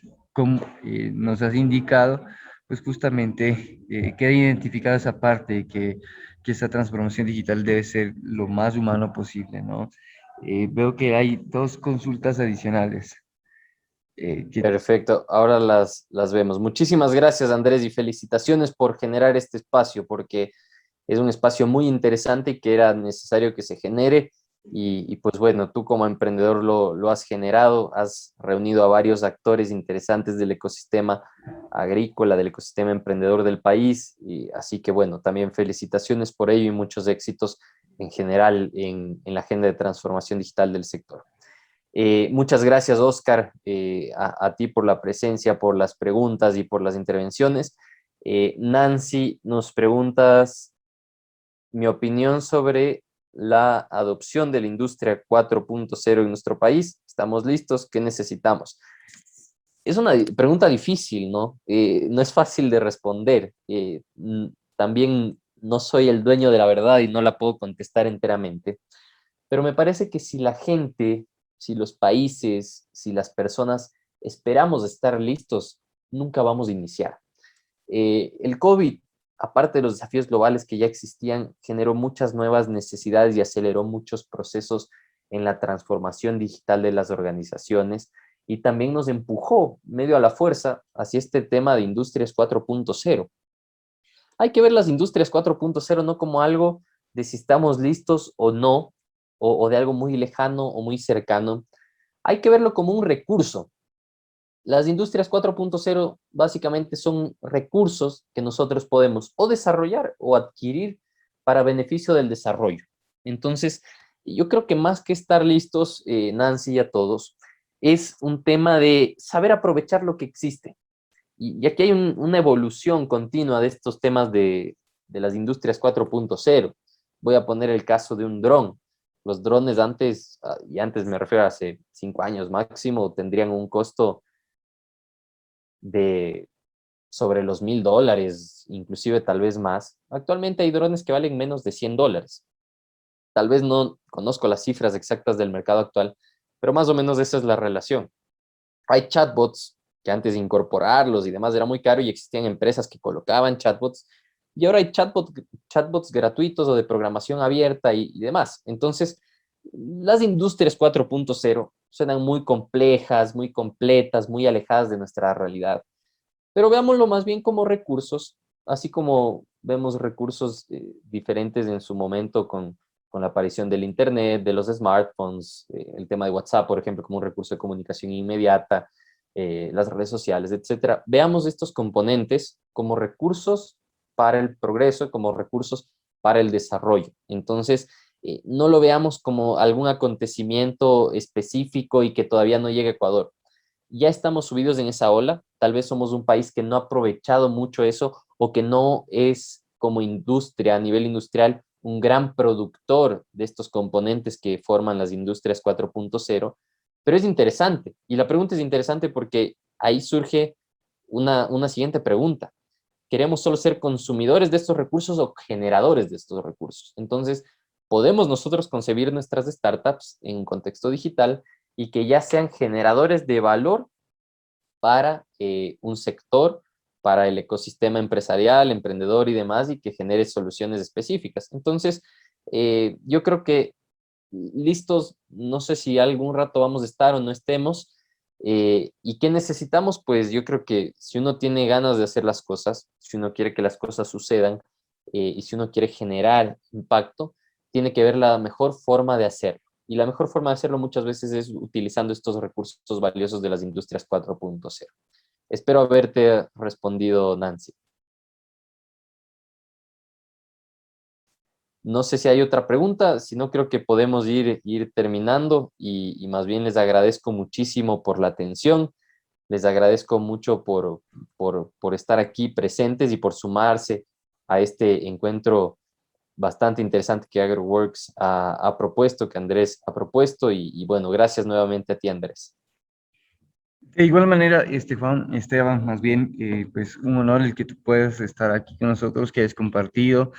indicado, pues justamente queda identificada esa parte de que esa transformación digital debe ser lo más humano posible, ¿no? Veo que hay dos consultas adicionales. Que Perfecto, ahora las vemos. Muchísimas gracias, Andrés, y felicitaciones por generar este espacio, porque es un espacio muy interesante y que era necesario que se genere. Y pues bueno, tú como emprendedor lo has generado, has reunido a varios actores interesantes del ecosistema agrícola, del ecosistema emprendedor del país. Y así que bueno, también felicitaciones por ello y muchos éxitos en general en la agenda de transformación digital del sector. Muchas gracias, Oscar, a ti por la presencia, por las preguntas y por las intervenciones. Nancy, nos preguntas mi opinión sobre la adopción de la industria 4.0 en nuestro país. ¿Estamos listos? ¿Qué necesitamos? Es una pregunta difícil, ¿no? No es fácil de responder. También no soy el dueño de la verdad y no la puedo contestar enteramente, pero me parece que si la gente, si los países, si las personas esperamos estar listos, nunca vamos a iniciar. El COVID, aparte de los desafíos globales que ya existían, generó muchas nuevas necesidades y aceleró muchos procesos en la transformación digital de las organizaciones y también nos empujó medio a la fuerza hacia este tema de Industrias 4.0. Hay que ver las Industrias 4.0 no como algo de si estamos listos o no, o de algo muy lejano o muy cercano. Hay que verlo como un recurso. Las Industrias 4.0 básicamente son recursos que nosotros podemos o desarrollar o adquirir para beneficio del desarrollo. Entonces, yo creo que más que estar listos, Nancy y a todos, es un tema de saber aprovechar lo que existe. Y aquí hay una evolución continua de estos temas de las Industrias 4.0. Voy a poner el caso de un dron. Los drones antes, y antes me refiero a hace 5 años máximo, tendrían un costo de sobre los $1,000, inclusive tal vez más. Actualmente hay drones que valen menos de $100. Tal vez no conozco las cifras exactas del mercado actual, pero más o menos esa es la relación. Hay chatbots que antes de incorporarlos y demás era muy caro y existían empresas que colocaban chatbots y ahora hay chatbots gratuitos o de programación abierta y demás. Entonces, las industrias 4.0 suenan muy complejas, muy completas, muy alejadas de nuestra realidad. Pero veámoslo más bien como recursos, así como vemos recursos diferentes en su momento con la aparición del Internet, de los smartphones, el tema de WhatsApp, por ejemplo, como un recurso de comunicación inmediata, las redes sociales, etcétera. Veamos estos componentes como recursos para el progreso, como recursos para el desarrollo. Entonces, no lo veamos como algún acontecimiento específico y que todavía no llegue a Ecuador. Ya estamos subidos en esa ola, tal vez somos un país que no ha aprovechado mucho eso o que no es como industria, a nivel industrial, un gran productor de estos componentes que forman las industrias 4.0, pero es interesante. Y la pregunta es interesante porque ahí surge una siguiente pregunta. ¿Queremos solo ser consumidores de estos recursos o generadores de estos recursos? Entonces, podemos nosotros concebir nuestras startups en un contexto digital y que ya sean generadores de valor para un sector, para el ecosistema empresarial, emprendedor y demás, y que genere soluciones específicas. Entonces, yo creo que listos, no sé si algún rato vamos a estar o no estemos. ¿Y qué necesitamos? Pues yo creo que si uno tiene ganas de hacer las cosas, si uno quiere que las cosas sucedan y si uno quiere generar impacto, tiene que ver la mejor forma de hacerlo. Y la mejor forma de hacerlo muchas veces es utilizando estos recursos valiosos de las industrias 4.0. Espero haberte respondido, Nancy. No sé si hay otra pregunta, si no creo que podemos ir terminando y más bien les agradezco muchísimo por la atención, les agradezco mucho por estar aquí presentes y por sumarse a este encuentro bastante interesante que AgriWorks ha propuesto, que Andrés ha propuesto y bueno, gracias nuevamente a ti, Andrés. De igual manera, Esteban, más bien, pues un honor el que tú puedas estar aquí con nosotros, que hayas compartido.